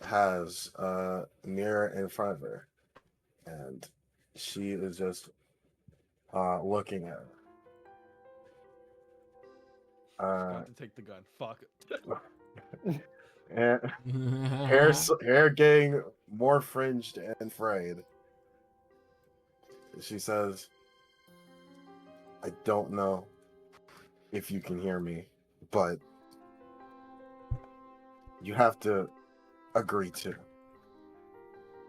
has a mirror in front of her, and she is just looking at it. Got to take the gun. Fuck. And hair getting more fringed and frayed. She says, I don't know if you can hear me, but you have to agree to.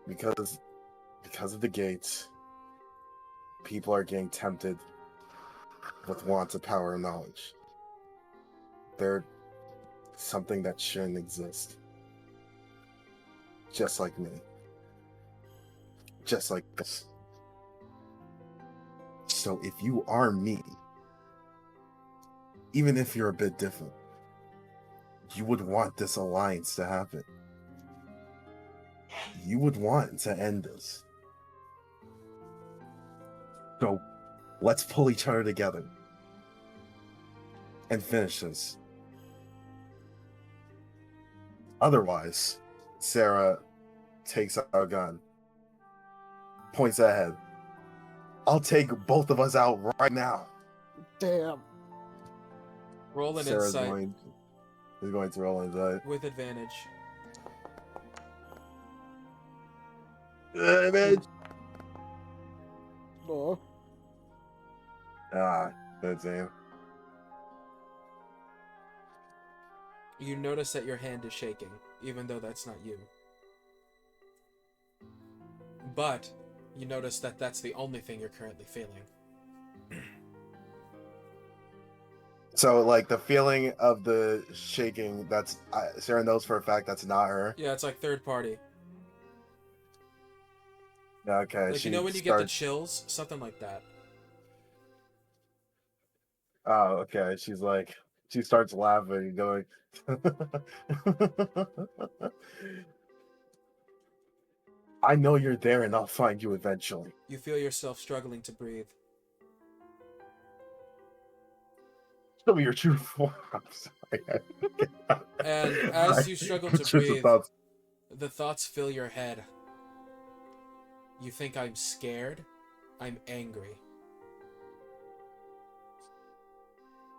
Because of the gates, people are getting tempted with wants of power and knowledge. They're something that shouldn't exist. Just like me. Just like this. So if you are me, even if you're a bit different, you would want this alliance to happen. You would want to end this. So let's pull each other together and finish this. Otherwise, Sarah takes out a gun, points ahead. I'll take both of us out right now. Damn. Roll an Sarah's insight going to roll insight. with advantage. Damage. Oh. 13. You notice that your hand is shaking, even though that's not you. But you notice that that's the only thing you're currently feeling. So, like, the feeling of the shaking, that's Sarah knows for a fact that's not her. Yeah, it's like third party. Okay, Like, she you know when you get the chills? Something like that. Oh, okay. She's like, she starts laughing, going, I know you're there and I'll find you eventually. You feel yourself struggling to breathe. Show me your true form. I'm sorry. And as you struggle to Intrusive breathe, thoughts. the thoughts fill your head. You think I'm scared? I'm angry.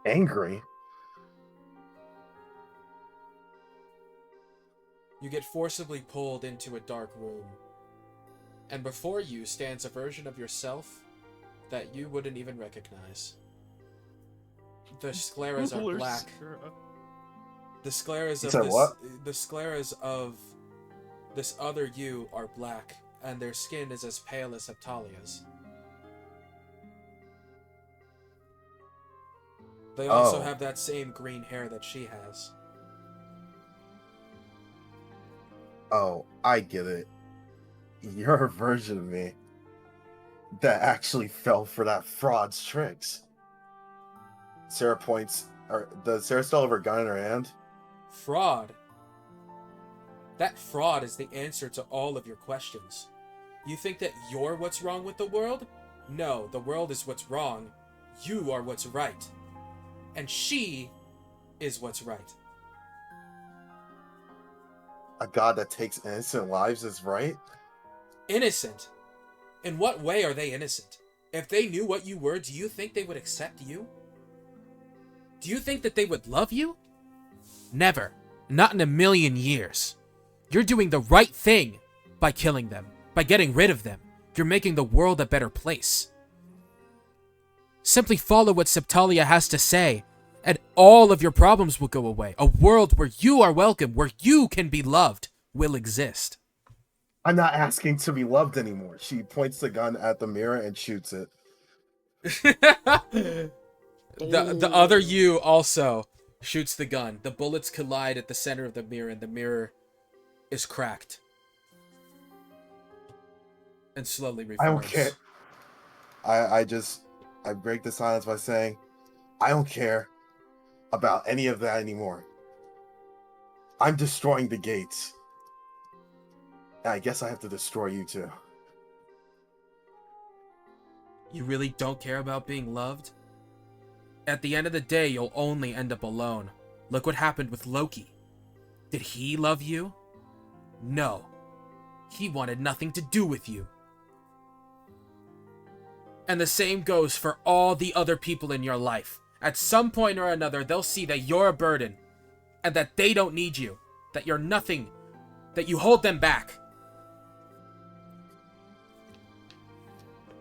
Angry? You get forcibly pulled into a dark room. And before you stands a version of yourself that you wouldn't even recognize. The scleras are black. The scleras You of said this what? the scleras of this other you are black, and their skin is as pale as Heptalia's. They also Oh. have that same green hair that she has. Oh, I get it. You're a version of me that actually fell for that fraud's tricks. Sarah points Does Sarah still have her gun in her hand? Fraud. That fraud is the answer to all of your questions. You think that you're what's wrong with the world? No, the world is what's wrong. You are what's right. And she is what's right. A god that takes innocent lives is right? Innocent? In what way are they innocent? If they knew what you were, do you think they would accept you? Do you think that they would love you? Never. Not in a million years. You're doing the right thing by killing them, by getting rid of them. You're making the world a better place. Simply follow what Septalia has to say, and all of your problems will go away. A world where you are welcome, where you can be loved, will exist. I'm not asking to be loved anymore. She points the gun at the mirror and shoots it. The other you also shoots the gun. The bullets collide at the center of the mirror, and the mirror is cracked. And slowly reforms. I don't care. I break the silence by saying, I don't care about any of that anymore. I'm destroying the gates. And I guess I have to destroy you too. You really don't care about being loved? At the end of the day, you'll only end up alone. Look what happened with Loki. Did he love you? No. He wanted nothing to do with you. And the same goes for all the other people in your life. At some point or another, they'll see that you're a burden, and that they don't need you, that you're nothing, that you hold them back.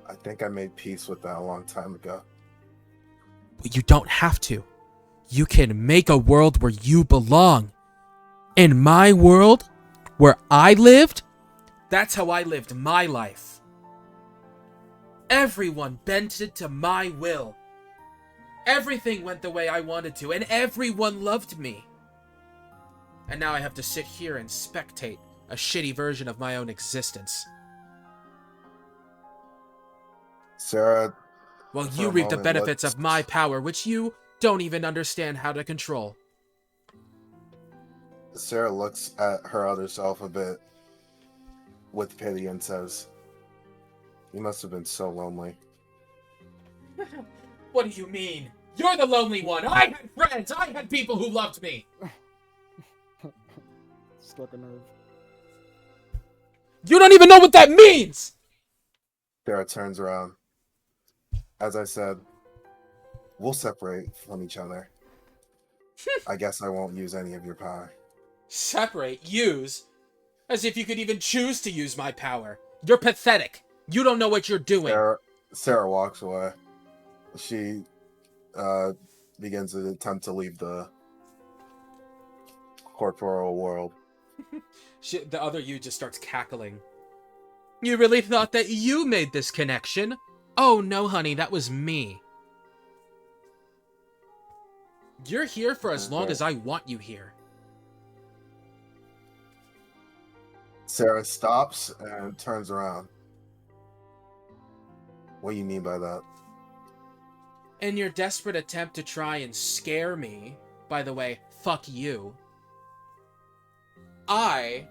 I think I made peace with that a long time ago. But you don't have to. You can make a world where you belong. In my world, where I lived, that's how I lived my life. Everyone bended to my will. Everything went the way I wanted to, and everyone loved me. And now I have to sit here and spectate a shitty version of my own existence. Sarah, While for you a reap the moment, benefits let's- of my power, which you don't even understand how to control. Sarah looks at her other self a bit with pity and says, you must have been so lonely. What do you mean? You're the lonely one. I had friends. I had people who loved me. Struck a nerve. You don't even know what that means. Sarah turns around. As I said, we'll separate from each other. I guess I won't use any of your power. Separate? Use? As if you could even choose to use my power. You're pathetic. You don't know what you're doing. Sarah walks away. She begins to attempt to leave the corporeal world. The other you just starts cackling. You really thought that you made this connection? Oh no, honey, that was me. You're here for as long as I want you here. Sarah stops and turns around. What do you mean by that? In your desperate attempt to try and scare me, by the way, fuck you, I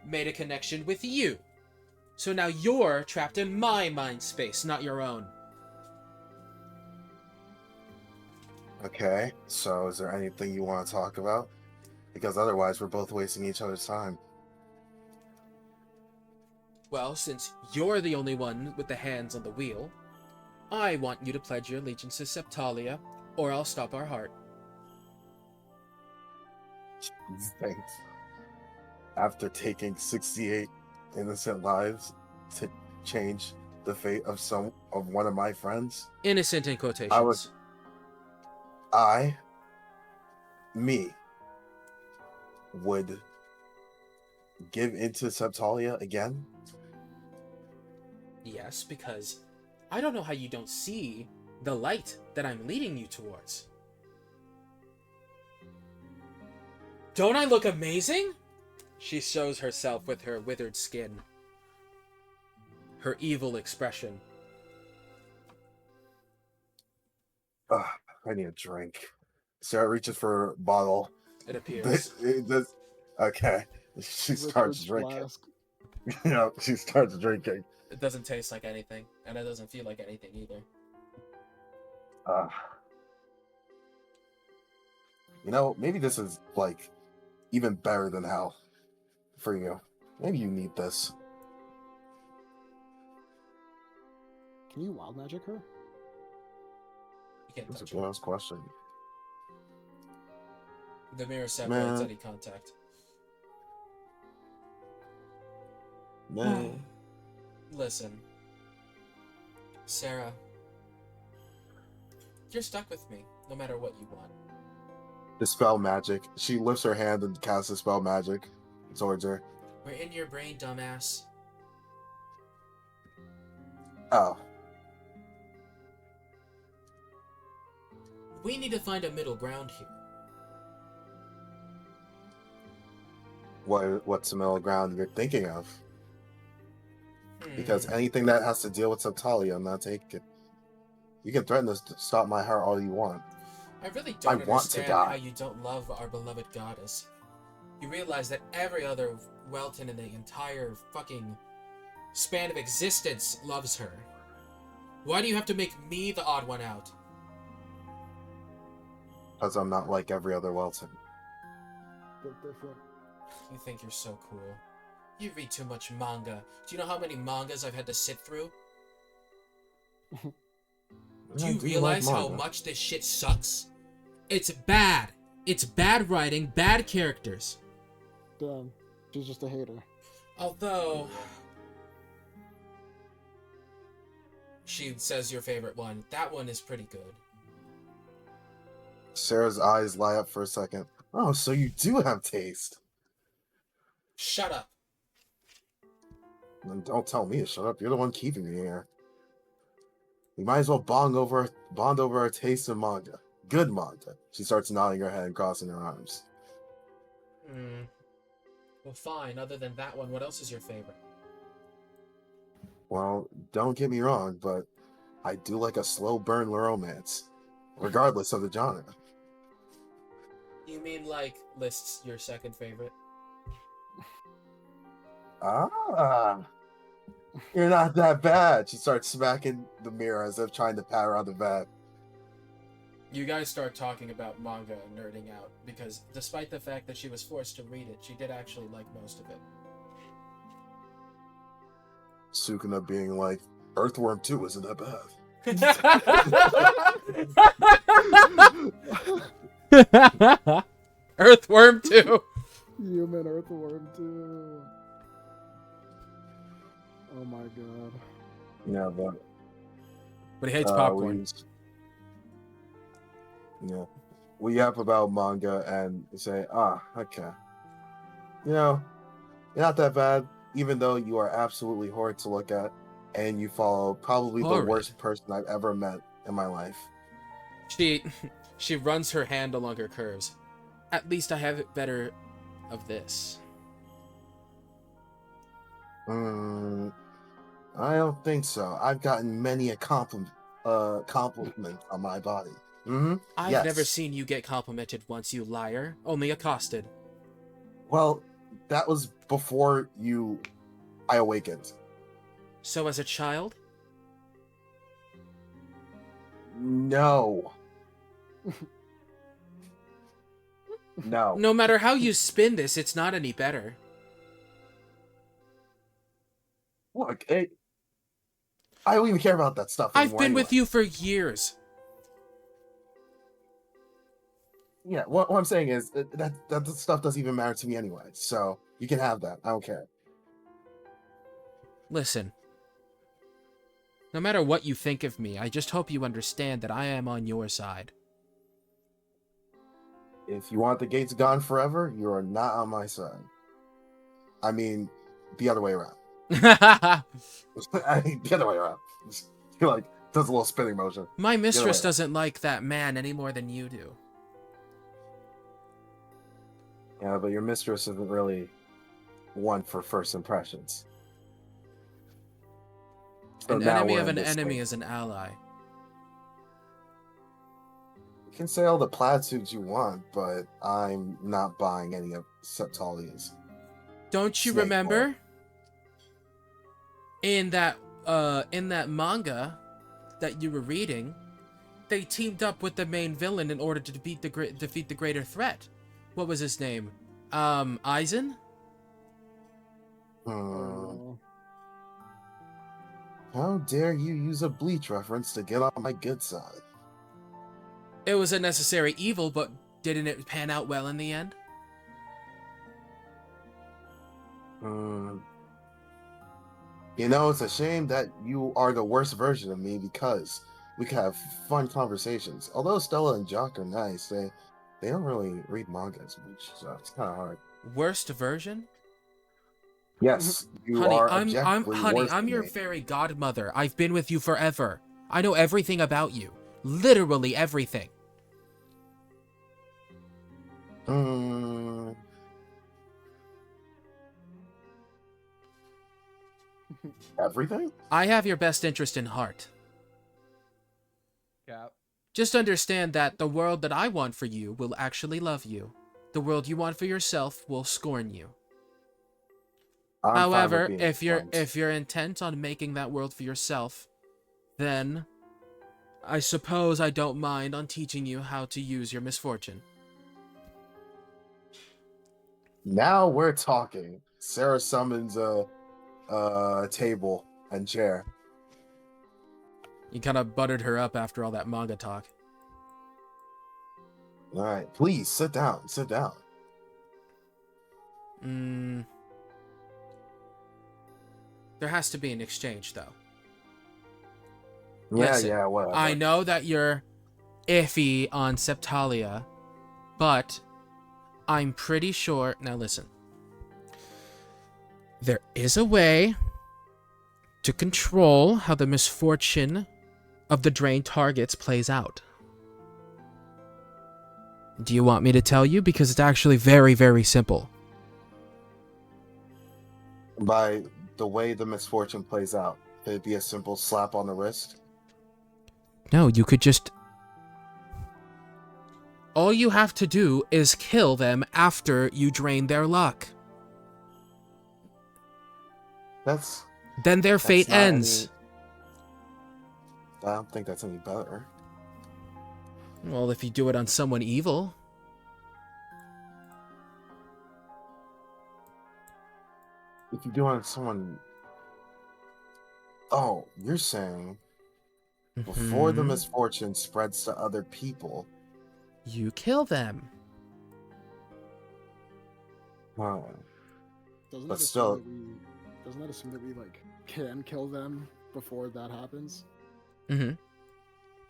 made a connection with you. So now you're trapped in my mind space, not your own. Okay, so is there anything you want to talk about? Because otherwise we're both wasting each other's time. Well, since you're the only one with the hands on the wheel, I want you to pledge your allegiance to Septalia, or I'll stop our heart. Thanks. After taking 68 innocent lives to change the fate of one of my friends, Innocent in quotations. me, would give into Septalia again? Yes, because I don't know how you don't see the light that I'm leading you towards. Don't I look amazing? She shows herself with her withered skin. Her evil expression. Ugh, I need a drink. Sarah reaches for a bottle. It appears. Okay. She starts Richard's drinking. flask. Yeah, she starts drinking. It doesn't taste like anything, and it doesn't feel like anything either. Maybe this is like even better than hell for you. Maybe you need this. Can you wild magic her? You can't That's a touch it. good ass question. The mirror separates Man. any contact. Man. Listen, Sarah, you're stuck with me, no matter what you want. Dispel magic. She lifts her hand and casts dispel magic towards her. We're in your brain, dumbass. Oh. We need to find a middle ground here. What's the middle ground you're thinking of? Because anything that has to deal with Subtalia, I'm not taking. You can threaten to stop my heart all you want. I really don't I want to understand die. how you don't love our beloved goddess. You realize that every other Welton in the entire fucking span of existence loves her. Why do you have to make me the odd one out? Because I'm not like every other Welton. Bit different. You think you're so cool. You read too much manga. Do you know how many mangas I've had to sit through? Do you realize how much this shit sucks? It's bad. It's bad writing, bad characters. Damn. She's just a hater. Although... She says your favorite one. That one is pretty good. Sarah's eyes light up for a second. Oh, so you do have taste. Shut up. And don't tell me to shut up. You're the one keeping me here. We might as well bond over our taste of manga. Good manga. She starts nodding her head and crossing her arms. Well, fine. Other than that one, what else is your favorite? Well, don't get me wrong, but I do like a slow burn romance, regardless of the genre. You mean like lists your second favorite? Ah, you're not that bad. She starts smacking the mirror as if trying to pat her on the back. You guys start talking about manga and nerding out, because despite the fact that she was forced to read it, she did actually like most of Sukuna being like, Earthworm 2 isn't that bad. Earthworm 2! Human earthworm too. Oh my god. Yeah, But he hates popcorn. We yap about manga and say, okay. You're not that bad, even though you are absolutely horrid to look at, and you follow probably Horrid. the worst person I've ever met in my life. She runs her hand along her curves. At least I have it better of this. I don't think so. I've gotten many a compliment on my body. I've never seen you get complimented once, you liar. Only accosted. Well, that was before I awakened. So as a child? No. No. No matter how you spin this, it's not any better. Look, I don't even care about that stuff anymore. I've been anyway. with you for years. Yeah, what I'm saying is that stuff doesn't even matter to me anyway. So you can have that. I don't care. Listen. No matter what you think of me, I just hope you understand that I am on your side. If you want the gates gone forever, you are not on my side. I mean, the other way around. I mean, the other way around. He like does a little spinning motion. My mistress doesn't like that man any more than you do. Yeah, but your mistress isn't really one for first impressions. So An now enemy we're of in an this enemy thing. is an ally. You can say all the platitudes you want, but I'm not buying any of Septalia's. Don't you Snake remember in that manga that you were reading, they teamed up with the main villain in order to defeat the greater threat. What was his name? Aizen? Hmm. How dare you use a Bleach reference to get on my good side? It was a necessary evil, but didn't it pan out well in the end? Hmm. You know, it's a shame that you are the worst version of me because we could have fun conversations. Although Stella and Jock are nice, they don't really read manga as much, so it's kind of hard. Worst version? Yes, you Honey, are I'm objectively honey, worse I'm than your me. fairy godmother. I've been with you forever. I know everything about you. Literally everything. Hmm. Everything? I have your best interest in heart. Cap. Just understand that the world that I want for you will actually love you. The world you want for yourself will scorn you. I'm fine with However, being if scorned. you're intent on making that world for yourself, then I suppose I don't mind on teaching you how to use your misfortune. Now we're talking. Sarah summons a table and chair. You kind of buttered her up after all that manga talk. All right, please sit down. Sit down. There has to be an exchange, though. Yeah, Listen, yeah, whatever. I know that you're iffy on Septalia, but I'm pretty sure... Now listen. There is a way to control how the misfortune of the drained targets plays out. Do you want me to tell you? Because it's actually very, very simple. By the way the misfortune plays out, could it be a simple slap on the wrist? No, you could just... All you have to do is kill them after you drain their luck. Then their fate not ends. I don't think that's any better. Well, if you do it on someone evil. If you do it on someone... Oh, you're saying before the Mhm. misfortune spreads to other people... You kill them. Huh. Doesn't But that still- assume that we like can kill them before that happens? Mm-hmm.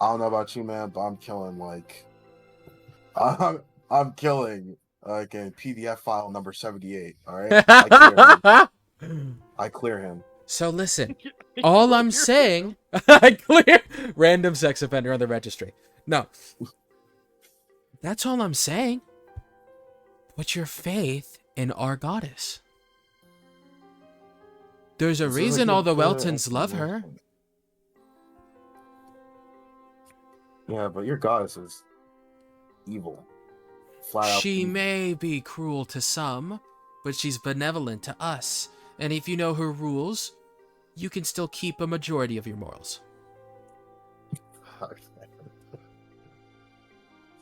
I don't know about you, man, but I'm killing like... I'm killing like in PDF file number 78, alright? I clear him. So listen, all I'm saying... I clear... Random sex offender on the registry. No. That's all I'm saying. Put your faith in our goddess. There's a This is reason good all the for Weltons love her. explanation. Yeah, but your goddess is evil. Flat out She evil. may be cruel to some, but she's benevolent to us. And if you know her rules, you can still keep a majority of your morals.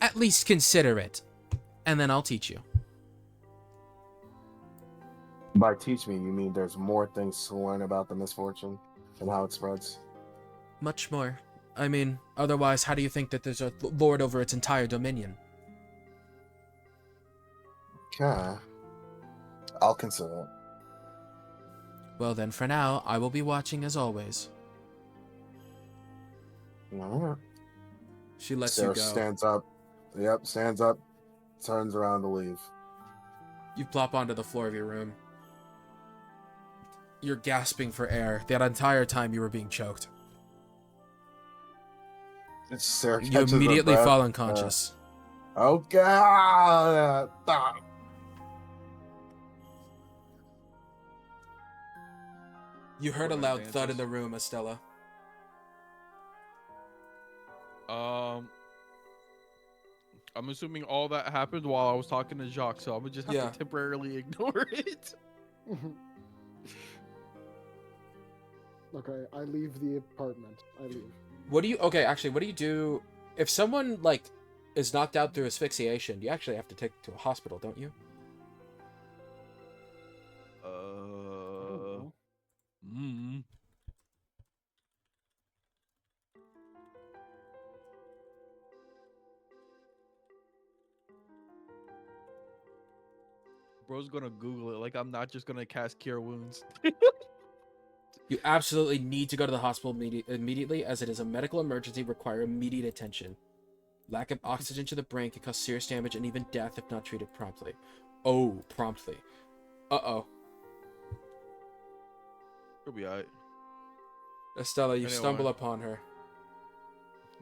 At least consider it. And then I'll teach you. By teach me, you mean there's more things to learn about the misfortune and how it spreads? Much more. I mean, otherwise, how do you think that there's a lord over its entire dominion? Okay. I'll consider it. Well then, for now, I will be watching as always. Alright. She lets Sarah you go. stands up. Yep, stands up, turns around to leave. You plop onto the floor of your room. You're gasping for air. That entire time you were being choked. Sarah You catches her immediately breath. fall unconscious. Oh god! You heard a What loud thud in advances? the room, Estella. I'm assuming all that happened while I was talking to Jacques, so I'm gonna just have Yeah. to temporarily ignore it. Okay, I leave the apartment. I leave. What do you? Okay, actually, what do you do if someone like is knocked out through asphyxiation? You actually have to take to a hospital, don't you? Oh, Mm. Bro's gonna Google it. Like I'm not just gonna cast Cure Wounds. You absolutely need to go to the hospital immediately, as it is a medical emergency, require immediate attention. Lack of oxygen to the brain can cause serious damage and even death if not treated promptly. Oh, promptly. Uh-oh. She'll be alright. Estella, you Anyway. stumble upon her.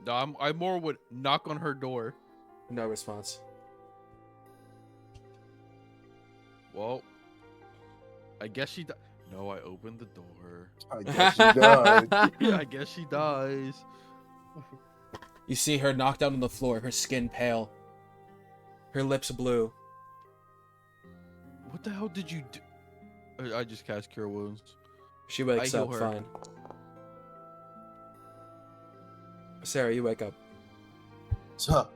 No, I more would knock on her door. No response. Well, I guess she. No, I opened the door. I guess she does. I guess she dies. You see her knocked out on the floor, her skin pale. Her lips blue. What the hell did you do? I just cast Cure Wounds. She wakes I heal up her. fine. Sarah, you wake up. So,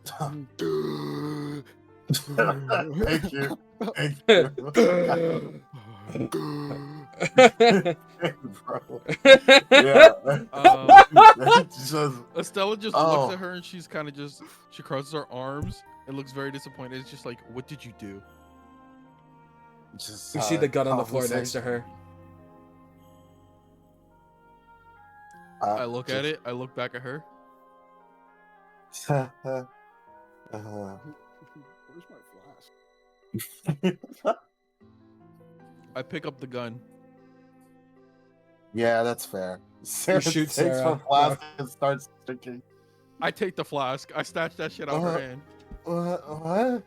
thank you. Thank you. Bro. Yeah. Just, Estella just looks at her and she's kind of she crosses her arms and looks very disappointed. It's just like, what did you do? just You see the gun on the floor next to her. I look at it. I look back at her. Where's my flask? I pick up the gun. Yeah, that's fair. Sarah shoot takes Sarah. her flask and starts drinking. I take the flask. I snatch that shit out of her hand. What?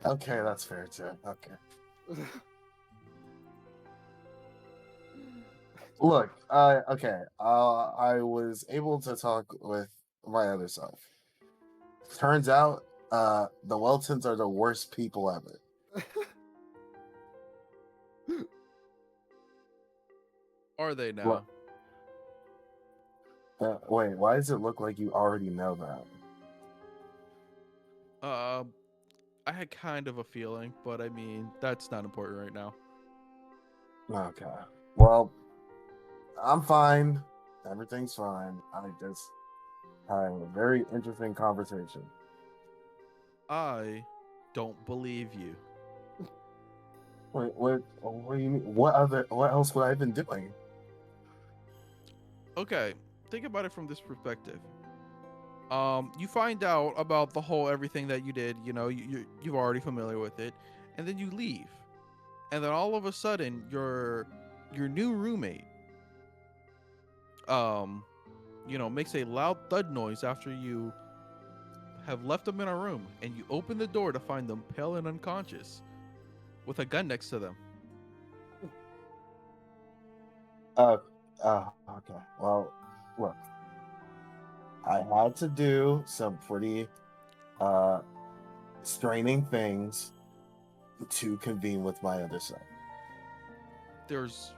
Okay, that's fair too. Okay. Look, okay. I was able to talk with my other self. Turns out, the Weltons are the worst people ever. Are they now? Wait, why does it look like you already know that? I had kind of a feeling, but I mean, that's not important right now. Okay. Well, I'm fine. Everything's fine. I just had a very interesting conversation. I don't believe you. Wait, what do you mean? What else would I have been doing? Okay, think about it from this perspective. You find out about the whole everything that you did. You know, you're already familiar with it, and then you leave, and then all of a sudden your new roommate makes a loud thud noise after you have left them in a room, and you open the door to find them pale and unconscious with a gun next to them. Okay. Well, look, I had to do some pretty straining things to convene with my other self. There's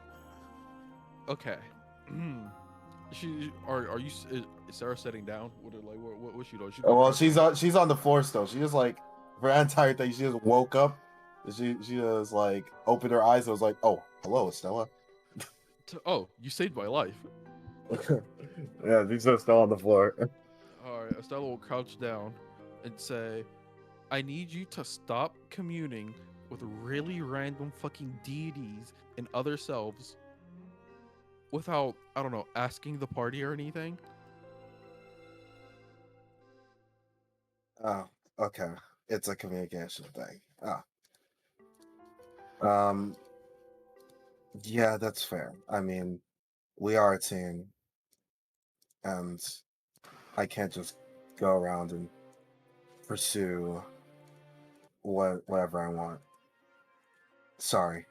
okay. Is Sarah sitting down? What was she doing? Well, she's on the floor still. She just like for that entire thing, she just woke up. She just like opened her eyes and was like, "Oh, hello, Estella." Oh, you saved my life. Yeah, she's just still on the floor. All right, Estella will crouch down and say, "I need you to stop communing with really random fucking deities and other selves without, I don't know, asking the party or anything." Oh, okay. It's a communication thing. Yeah, that's fair. I mean, we are a team, and I can't just go around and pursue whatever I want. Sorry.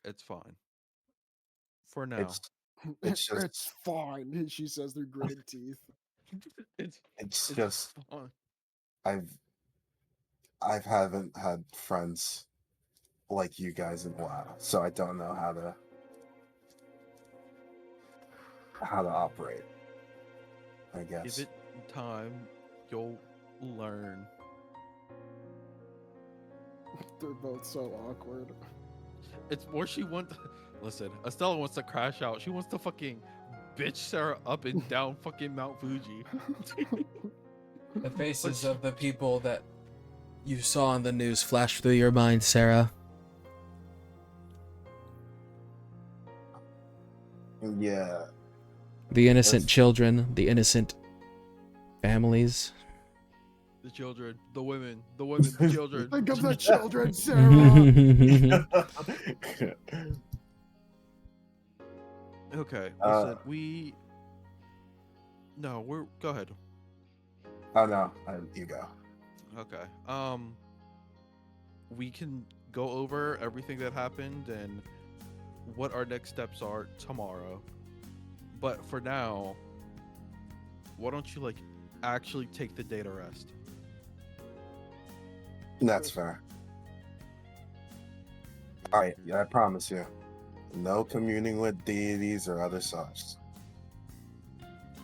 It's fine. For now. It's It's just, It's fine, she says through gritted teeth. it's It's just, fun. I've haven't had friends like you guys in a while, so I don't know how to operate. I guess. Give it time, you'll learn. They're both so awkward. It's more she wants. Listen, Estella wants to crash out. She wants to fucking bitch Sarah up and down fucking Mount Fuji. The faces of the people that you saw on the news flash through your mind, Sarah. Yeah. The innocent That's- children, the innocent families. The children, the women, the children. Think of the children, Sarah! Okay, Uh, listen, No, go ahead. Oh no, you go. Okay. We can go over everything that happened and what our next steps are tomorrow. But for now, why don't you actually take the day to rest? That's fair. Alright, yeah, I promise you. No communing with deities or other such.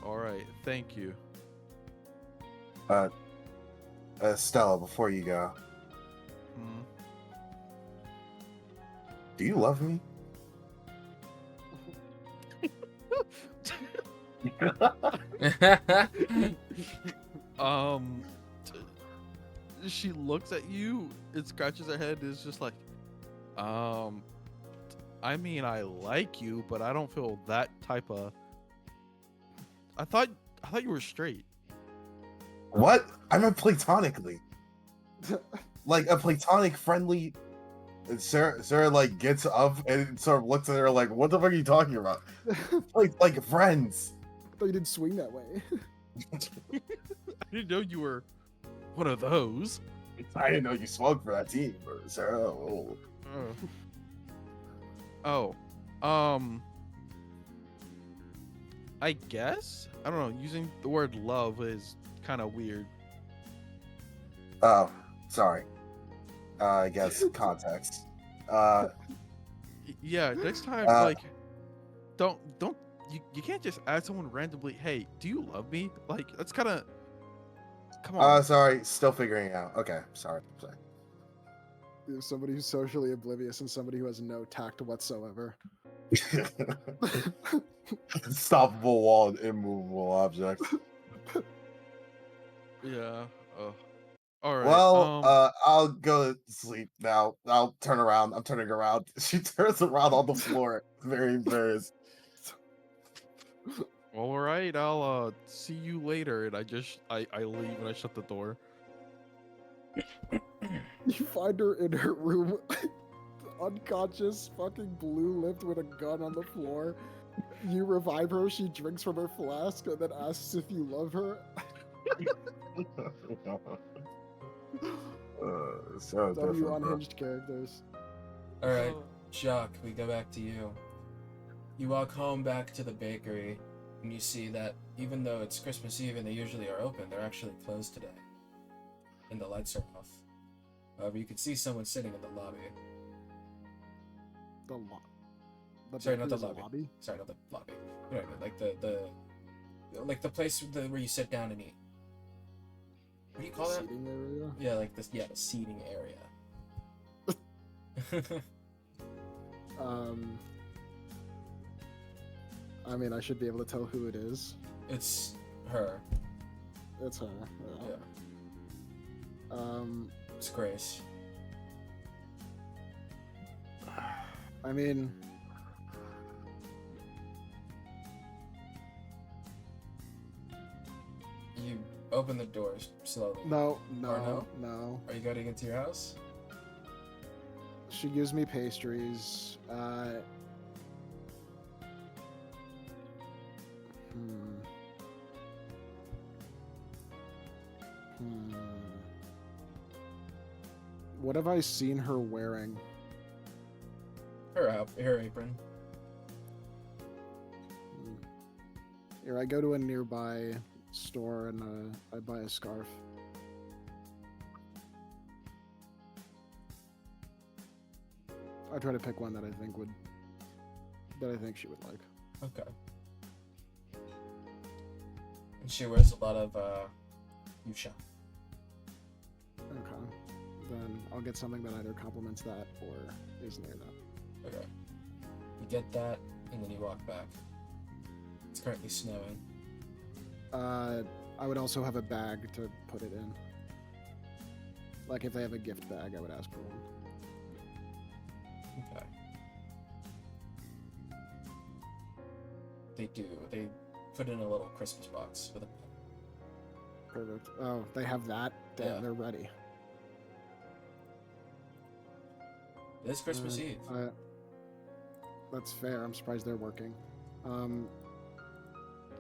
All right, thank you. Stella, before you go, Hmm. do you love me? Um, she looks at you and scratches her head. And is just like, I mean, I like you, but I don't feel that type of. I thought you were straight. What? I meant platonically. Like a platonic friendly. And Sarah like gets up and sort of looks at her like, "What the fuck are you talking about?" like friends. I thought you didn't swing that way. I didn't know you were one of those. I didn't know you smoked for that team, Sarah. Oh. I guess I don't know. Using the word love is kind of weird. Oh, sorry. I guess context. Yeah, next time, don't you can't just ask someone randomly, "Hey, do you love me?" Like that's kind of. Come on. Sorry, still figuring it out. Okay, sorry. There's somebody who's socially oblivious and somebody who has no tact whatsoever. Unstoppable wall and immovable object. Yeah. All right. Well, I'll go to sleep now. I'll turn around. I'm turning around. She turns around on the floor. Very embarrassed. All right. I'll see you later. And I leave and I shut the door. You find her in her room, unconscious, fucking blue-lipped with a gun on the floor. You revive her, she drinks from her flask, and then asks if you love her. So W different, bro. unhinged characters. Alright, Jacques, we go back to you. You walk home back to the bakery, and you see that even though it's Christmas Eve and they usually are open, they're actually closed today. And the lights are off. However, you can see someone sitting in the lobby. Sorry, not the bakery is a lobby. Sorry, not the lobby. You know what I mean? Like the place where you sit down and eat. What do you call that? Seating area? Yeah, like this. Yeah, the seating area. I mean, I should be able to tell who it is. It's her. It's her. Yeah. It's Grace. I mean, You open the doors slowly. no. Are you going into your house? She gives me pastries. What have I seen her wearing? Her apron. Here, I go to a nearby store and I buy a scarf. I try to pick one that I think she would like. Okay. And she wears a lot of fuchsia. Okay. Then I'll get something that either complements that or is near that. Okay. You get that, and then you walk back. It's currently snowing. I would also have a bag to put it in. Like if they have a gift bag, I would ask for one. Okay. They do. They put in a little Christmas box with a. Perfect. Oh, they have that? Damn, Yeah. they're ready. It's Christmas Eve. That's fair. I'm surprised they're working.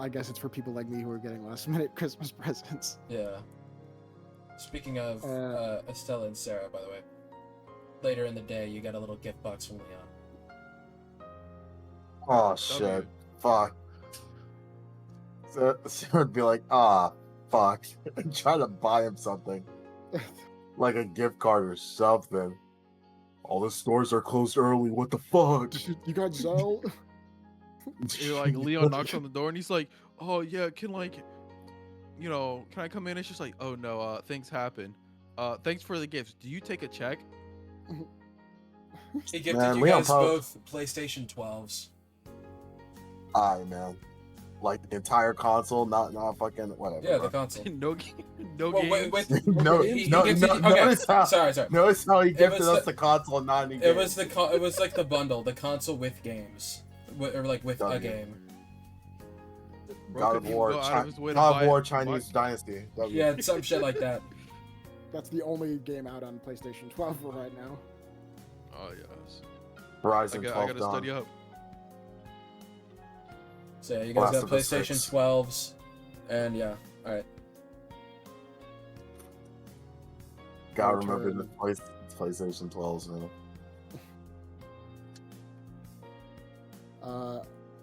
I guess it's for people like me who are getting last minute Christmas presents. Yeah. Speaking of Estella and Sarah, by the way, later in the day, you get a little gift box from Leon. Oh shit! Fuck. So Sarah would be like, ah, fuck, and try to buy him something, like a gift card or something. All the stores are closed early. What the fuck? You got Zell? You're like Leon knocks on the door and he's like, "Oh yeah, can I come in?" It's just like, "Oh no, things happen. Thanks for the gifts. Do you take a check?" He gifted Man, you Leon guys probably- both PlayStation 12s. Aye, man. Like the entire console, not fucking whatever. Yeah, bro. the console. no Well, games. No, he no, gifted no, you- no, okay, it's how- sorry. Notice how he gifted was us the- the console and not any It was games. it was like the bundle, the console with games, or like with a W. game. Bro God of couldn't even War, go out of his way to God buy- of War, buy- Chinese Dynasty. W. Yeah, some shit like that. That's the only game out on PlayStation 12 for right now. Oh yes. Horizon I 12 gotta Dawn. study up. So yeah, you guys Last got of the PlayStation 6. 12s, and yeah, all right. Gotta Return. remember the PlayStation 12s, man.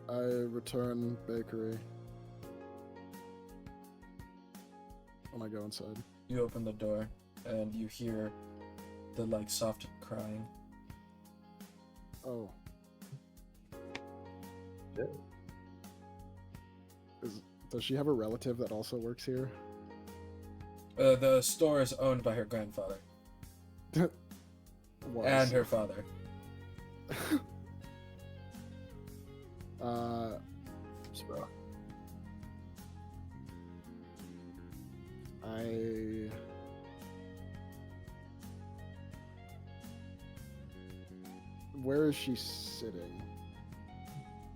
I return bakery. When I go inside. You open the door, and you hear the like soft crying. Oh. Does she have a relative that also works here? The store is owned by her grandfather Was. and her father. So, Where is she sitting?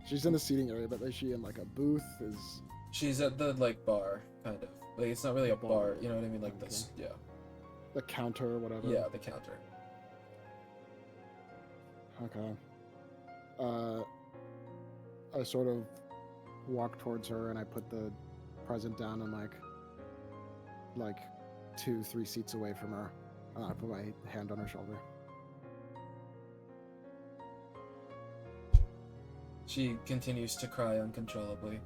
She's in the seating area, but is she in like a booth? She's at the like bar, kind of. Like it's not really a bar, you know what I mean? Like Okay. this, yeah, The counter or whatever? yeah, the counter. Okay. I sort of walk towards her and I put the present down and like 2-3 seats away from her. I put my hand on her shoulder. She continues to cry uncontrollably.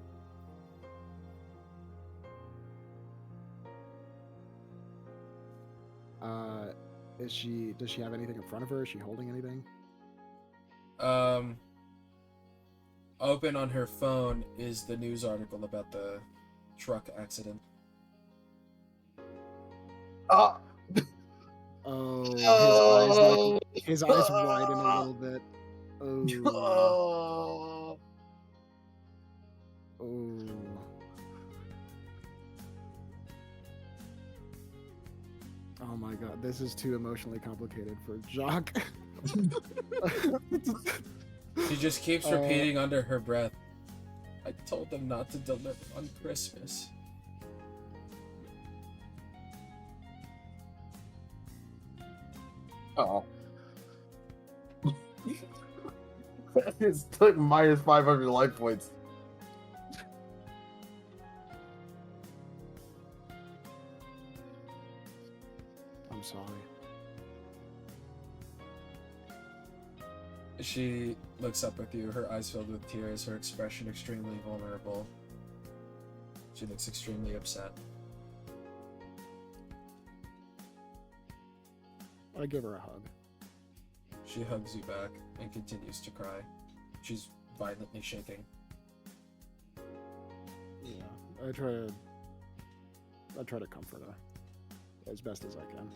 Does she have anything in front of her? Is she holding anything? Open on her phone is the news article about the truck accident. ah, Oh, his eyes widen a little bit. Oh. oh. Oh. Oh my god, this is too emotionally complicated for Jock. She just keeps repeating under her breath, I told them not to deliver on Christmas. Oh. It's took minus 500 life points. I'm sorry. She looks up with you, her eyes filled with tears, her expression extremely vulnerable. She looks extremely upset. I give her a hug. She hugs you back and continues to cry. She's violently shaking. Yeah, I try to comfort her as best as I can.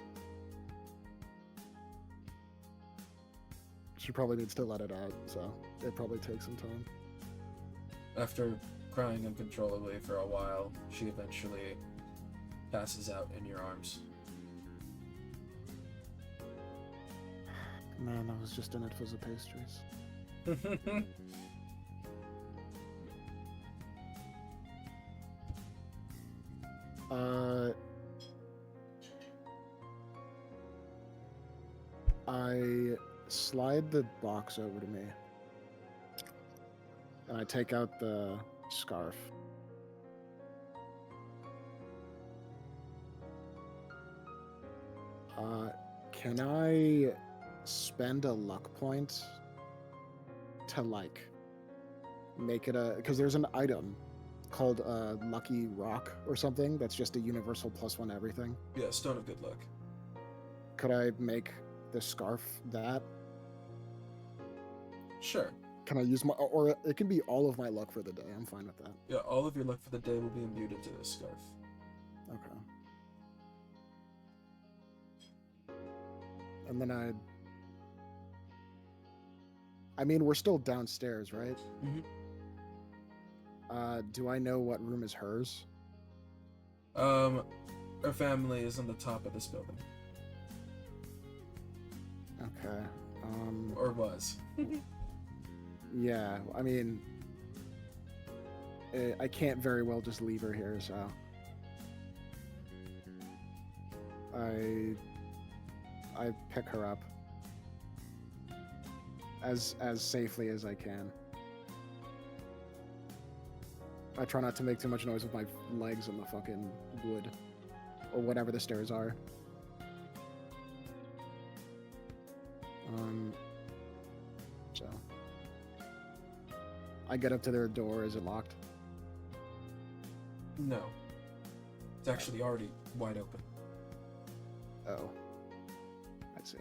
She probably needs to let it out, so it probably takes some time. After crying uncontrollably for a while, she eventually passes out in your arms. Man, I was just in it for the pastries. I slide the box over to me, and I take out the scarf. Can I spend a luck point to like make it a, because there's an item called Lucky Rock or something that's just a universal +1 everything. Yeah, Stone of Good Luck. Could I make the scarf that? Sure. Can I use my, or it can be all of my luck for the day. I'm fine with that. Yeah, all of your luck for the day will be imbued to this scarf. Okay. And then I mean, we're still downstairs, right? Mhm. Do I know what room is hers? Her family is on the top of this building. Okay. Or was. Yeah, I mean, I can't very well just leave her here, so I pick her up as safely as I can. I try not to make too much noise with my legs on the fucking wood or whatever the stairs are. So I get up to their door. Is it locked? No. It's actually already wide open. Oh, I see.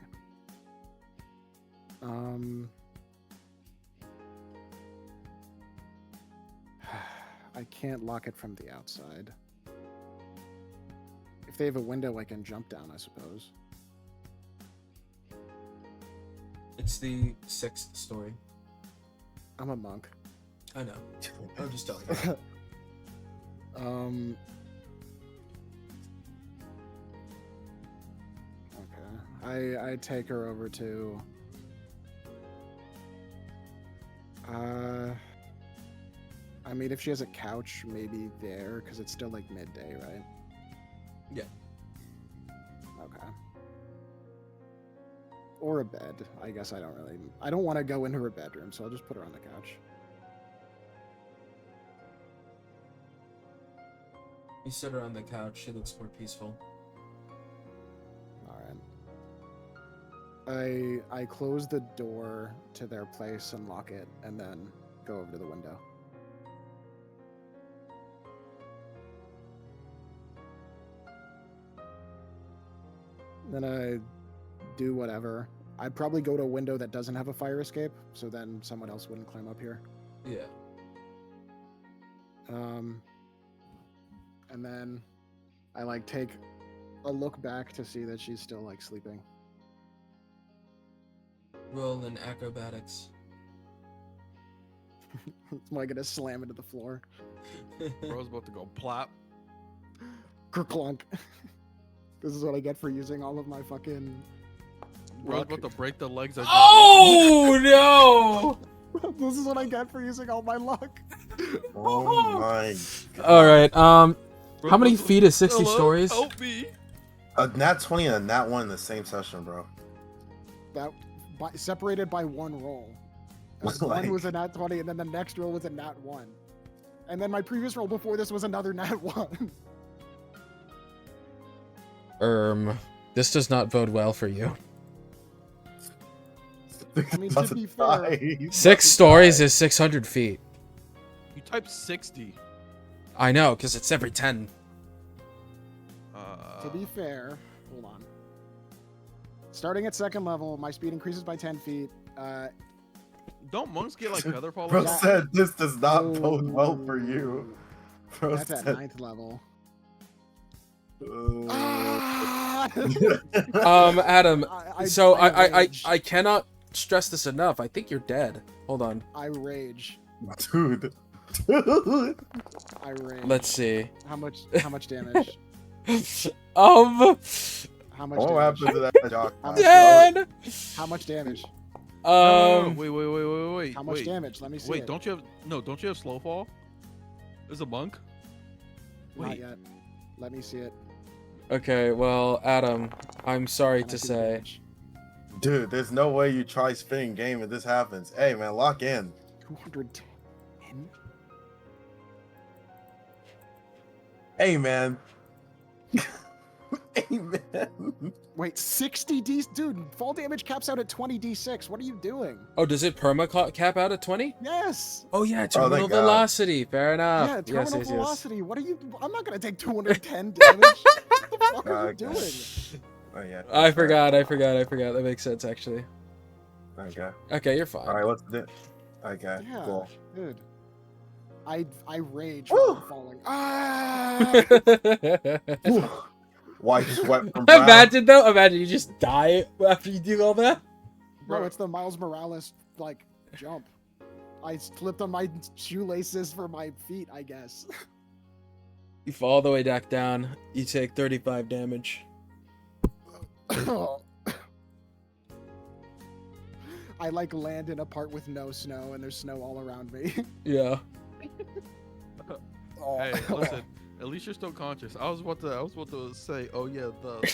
I can't lock it from the outside. If they have a window, I can jump down, I suppose. It's the 6th story. I'm a monk. I know. I'm just telling you. Okay. I take her over to I mean, if she has a couch, maybe there, because it's still like midday, right? Yeah. Okay. Or a bed. I guess I don't want to go into her bedroom, so I'll just put her on the couch. You sit her on the couch. She looks more peaceful. Alright. I close the door to their place and lock it, and then go over to the window. Then I do whatever. I'd probably go to a window that doesn't have a fire escape, so then someone else wouldn't climb up here. Yeah. And then I like take a look back to see that she's still like sleeping. Roll in acrobatics. Am I gonna slam into the floor? Bro's about to go plop. Kerclunk. This is what I get for using all of my fucking. Bro's luck. about to break the legs of Oh no! This is what I get for using all my luck. Oh my god. All right. Bro, How many Bro's- feet is 60 Hello? stories? Help me. A nat 20 and a nat 1 in the same session, bro. That separated by one roll. Like- One was a nat 20, and then the next roll was a nat 1. And then my previous roll before this was another nat 1. This does not bode well for you. I mean, to be fair, 6 stories is 600 feet. You typed 60. I know, because it's every 10. To be fair, hold on. Starting at 2nd level, my speed increases by 10 feet. Don't monks get like feather fall? Bro like that? said this does not bode well for you. Bro That's at said, 9th level. uh, Ah! Adam, I I rage. cannot stress this enough. I think you're dead. Hold on. I rage. dude. I rage. Let's see. How much damage? Um, How much What damage? happened to that jock? How much dead. How much damage? No, wait. How much damage? Let me see Wait, it. don't you have slow fall? As a monk? Not Wait. yet. Let me see it. Okay, well, Adam, I'm sorry Can I to see the say. damage? Dude, there's no way you try spinning game if this happens. Hey man, lock in. 210? Hey man. Hey man. Wait, 60 D? Dude, fall damage caps out at 20 D6. What are you doing? Oh, does it cap out at 20? Yes. Oh yeah, thank terminal God. velocity. Fair enough. Yeah, terminal yes. velocity. What are you? I'm not gonna take 210 damage. What the fuck are you Okay. doing? Oh yeah. I forgot. That makes sense actually. Okay. Okay, you're fine. Alright, let's do. Okay, Yeah, cool. dude. I rage Woo! while I'm falling. Ah! White sweat from brown. Imagine you just die after you do all that. Bro, it's the Miles Morales like jump. I slipped on my shoelaces for my feet, I guess. You fall all the way back down. You take 35 damage. I like land in a part with no snow, and there's snow all around me. Yeah. Hey, listen. At least you're still conscious. I was about to say, oh yeah,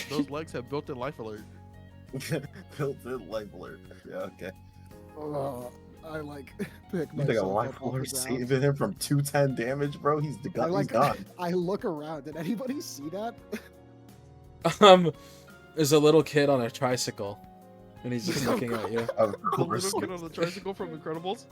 those legs have built-in life alert. Built-in life alert. Yeah, okay. I like pick You think a myself life up off the alert ground. saving him from 210 damage, bro? He's I he's gone. I look around. Did anybody see that? There's a little kid on a tricycle, and he's just looking at you. Of The course. little kid on the tricycle from Incredibles.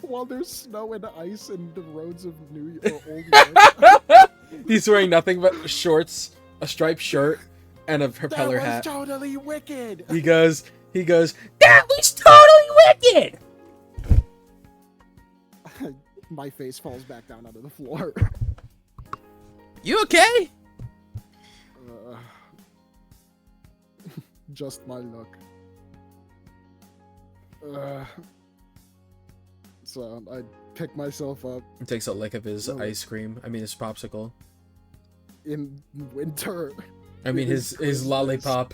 While there's snow and ice in the roads of Old York. He's wearing nothing but shorts, a striped shirt, and a propeller That was hat. totally wicked. He goes, that was totally wicked! My face falls back down onto the floor. You okay? Just my luck. So I pick myself up He takes a lick of his Oh. his popsicle. in winter. I mean, It his is Christmas. lollipop.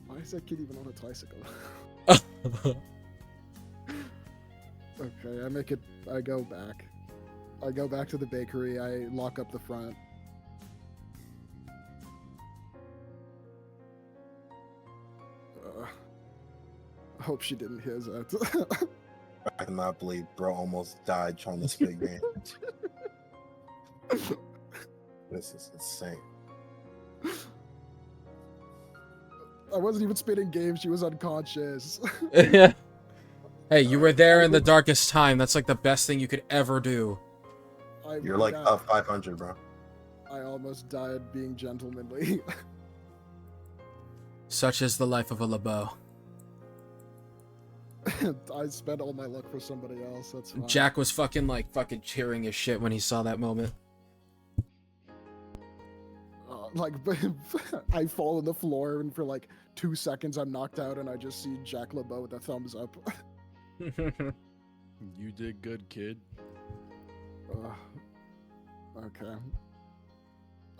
Why is that kid even on a tricycle? Okay, I go back. I go back to the bakery, I lock up the front. Hope she didn't hear that. I cannot believe bro almost died trying to spit game. This is insane. I wasn't even spitting games, she was unconscious. Hey, you were there in the darkest time. That's like the best thing you could ever do. You're like up 500, bro. I almost died being gentlemanly. Such is the life of a LeBeau. I spent all my luck for somebody else, that's fine. Jack was fucking cheering his shit when he saw that moment. I fall on the floor and for like 2 seconds I'm knocked out and I just see Jack LeBeau with a thumbs up. You did good, kid. Okay.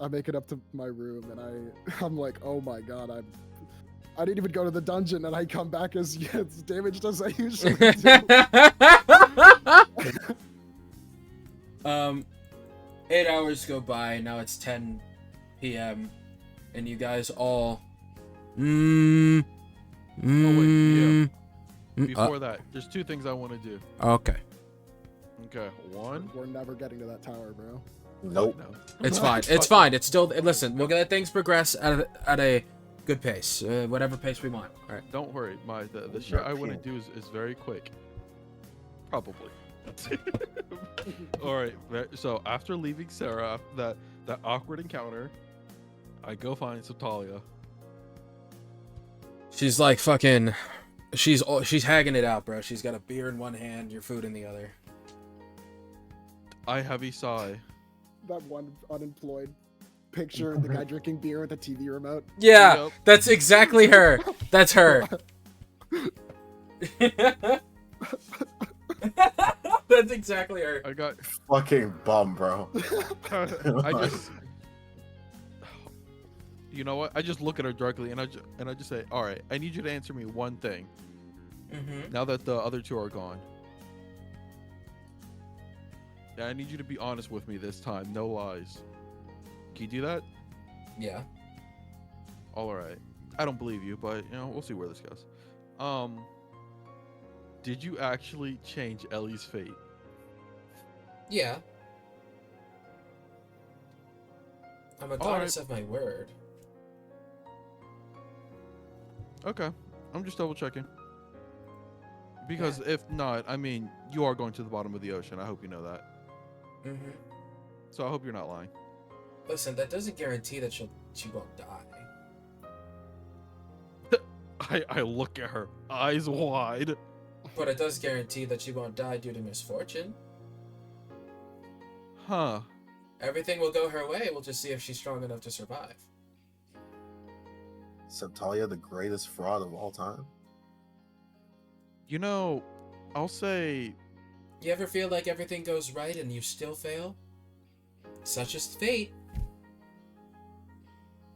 I make it up to my room and I'm like, oh my god, I didn't even go to the dungeon and I come back as damaged as I usually do. 8 hours go by, now it's 10 p.m. and you guys all Before that, there's 2 things I want to do. Okay. Okay, one. We're never getting to that tower, bro. Nope. No. It's fine. It's fine. It's still. Listen, we'll let things progress at a Good pace. Whatever pace we want. All right. Don't worry, the shit I want to do is very quick. Probably. All right. So after leaving Sarah, after that awkward encounter, I go find Subtalia. She's like fucking. She's hagging it out, bro. She's got a beer in one hand, your food in the other. I heavy sigh. That one unemployed picture of the guy drinking beer with a TV remote. Yeah, Yep. that's exactly her. That's her. That's exactly her. I got. Fucking bum, bro. I just. You know what? I just look at her directly and I just say, all right, I need you to answer me one thing. Mm-hmm. Now that the other two are gone. Yeah, I need you to be honest with me this time. No lies. Can you do that? Yeah. All right. I don't believe you, but we'll see where this goes. Did you actually change Ellie's fate? Yeah. I'm a All goddess right. of my word. Okay. I'm just double checking. Because if not, I mean, you are going to the bottom of the ocean. I hope you know that. Mm-hmm. So I hope you're not lying. Listen, that doesn't guarantee that she won't die. I look at her, eyes wide. But it does guarantee that she won't die due to misfortune. Huh. Everything will go her way. We'll just see if she's strong enough to survive. Subtalia, the greatest fraud of all time. I'll say You ever feel like everything goes right and you still fail? Such is fate.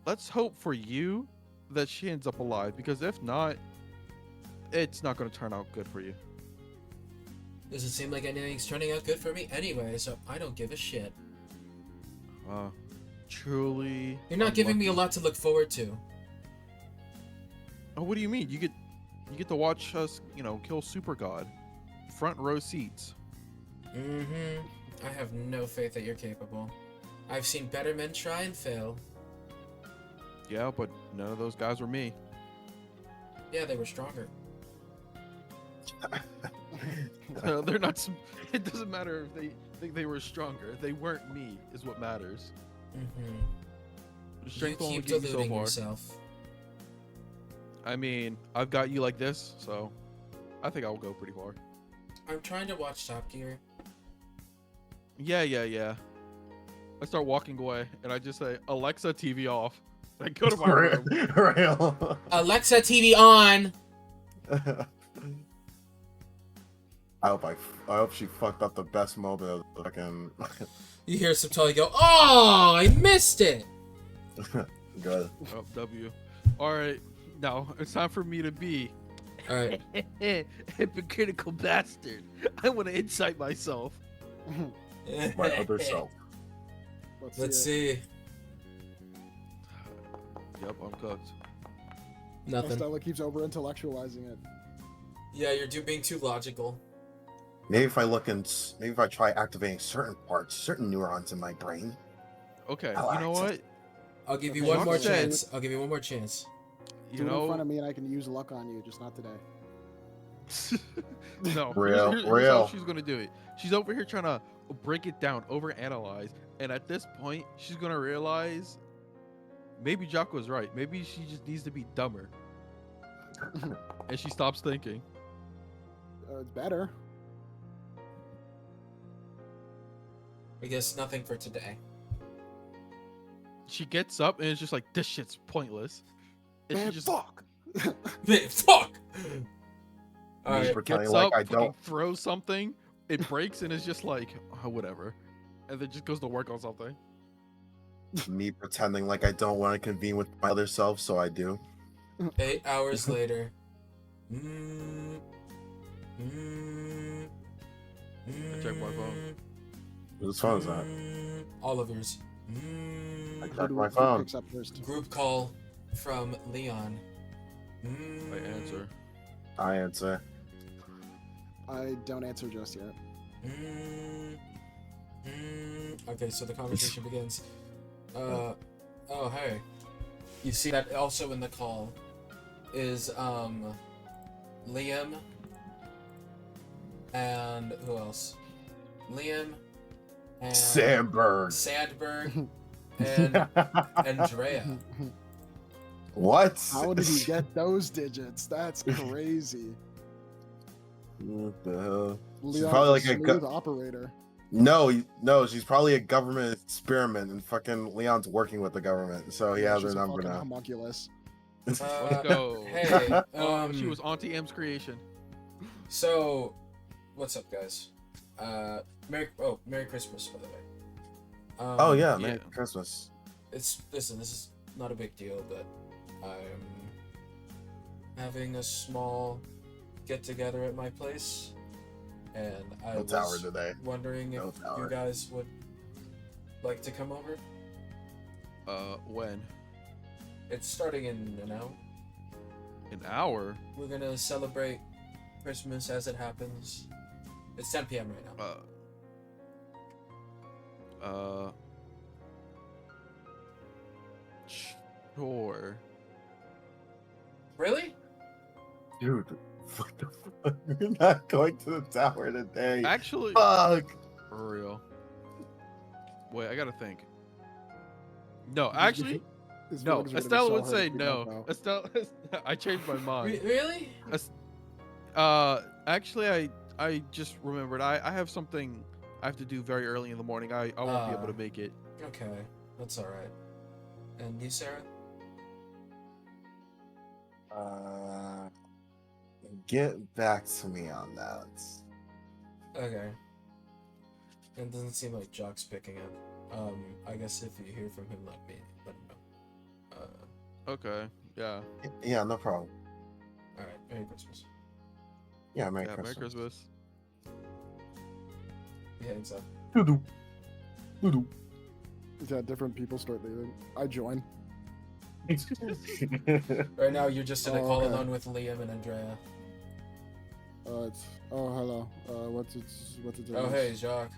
let's hope for you that she ends up alive, because if not, it's not going to turn out good for you. Doesn't seem like anything's turning out good for me anyway, so I don't give a shit. Truly. You're not giving me a unlucky. lot to look forward to. Oh, what do you mean? You get to watch us, kill Super God. Front row seats. Mm-hmm. I have no faith that you're capable. I've seen better men try and fail. Yeah, but none of those guys were me. Yeah, they were stronger. They're not. It doesn't matter if they think they were stronger. They weren't me, is what matters. Mm-hmm. The You strength only keep gets you so deluding far. yourself. I mean, I've got you like this, so I think I'll go pretty far. I'm trying to watch Top Gear. Yeah. I start walking away, and I just say, Alexa, TV off. I go to my room. Real. Alexa, TV on! I hope she fucked up the best moment of the fucking. You hear Subtalia go, "Oh, I missed it!" Good. Oh, W. All right, now it's time for me to be Alright. hypocritical bastard. I want to incite myself. My other self. Let's it. see. Yep, I'm cooked. Nothing. Stella keeps over intellectualizing it. Yeah, you're being too logical. Maybe if I try activating certain parts, certain neurons in my brain. Okay, Oh, you know what? I'll give you Okay, one more Jacques said- chance. I'll give you one more chance. You Do it in front know, of me and I can use luck on you, just not today. no. Real, Here's real. how she's gonna do it. She's over here trying to break it down, overanalyze, and at this point, she's gonna realize maybe Jacques was right. Maybe she just needs to be dumber, and she stops thinking. It's better. I guess nothing for today. She gets up and it's just like, this shit's pointless. And Man, she just fuck. Man, fuck! Me Alright. pretending gets like up, I fucking don't. throws something, it breaks, and it's just like, oh, whatever. And then just goes to work on something. Me pretending like I don't want to convene with my other self, so I do. 8 hours later. I check my phone. Whose phone is that? All of yours. I Who checked do my we phone. picks up first? Group call from Leon. I answer. I answer. I don't answer just yet. Okay, so the conversation begins. Oh, hey. You see that also in the call is Liam and who else? Liam and Sandberg. Sandberg and Andrea. What? How did he get those digits? That's crazy. What the hell? Leon's probably a like a smooth operator. No, she's probably a government experiment, and fucking Leon's working with the government, so he Yeah, has her she's a number fucking now. homunculus. Let's go. Hey, She was Auntie M's creation. So, what's up, guys? Merry Christmas, by the way. Oh yeah, Yeah. Merry Christmas. Listen, this is not a big deal, but I'm having a small get together at my place, and I No was tower today. wondering if No tower. you guys would like to come over. When? It's starting in an hour. An hour? We're gonna celebrate Christmas as it happens. It's 10 p.m. right now. Sure. Really? Dude, what the fuck? We're not going to the tower today. Actually, Fuck. for real. Wait, I gotta think. No, actually, His no. feelings are gonna be Estella so would hurt say if we don't no. know. Estella, I changed my mind. Really? Actually, I just remembered. I have something I have to do very early in the morning. I won't be able to make it. Okay, that's all right. And you, Sarah? Get back to me on that. Okay. It doesn't seem like Jock's picking up. I guess if you hear from him, let him know. Okay. Yeah. Yeah, no problem. All right. Merry Christmas. Yeah, Merry Yeah. Christmas. Merry Christmas. He hangs up. Doo-doo. Doo-doo. Yeah, different people start leaving. I join. Right now, you're just in a Oh, call okay. alone with Liam and Andrea. Hello. What's it? Oh, hey, Jock.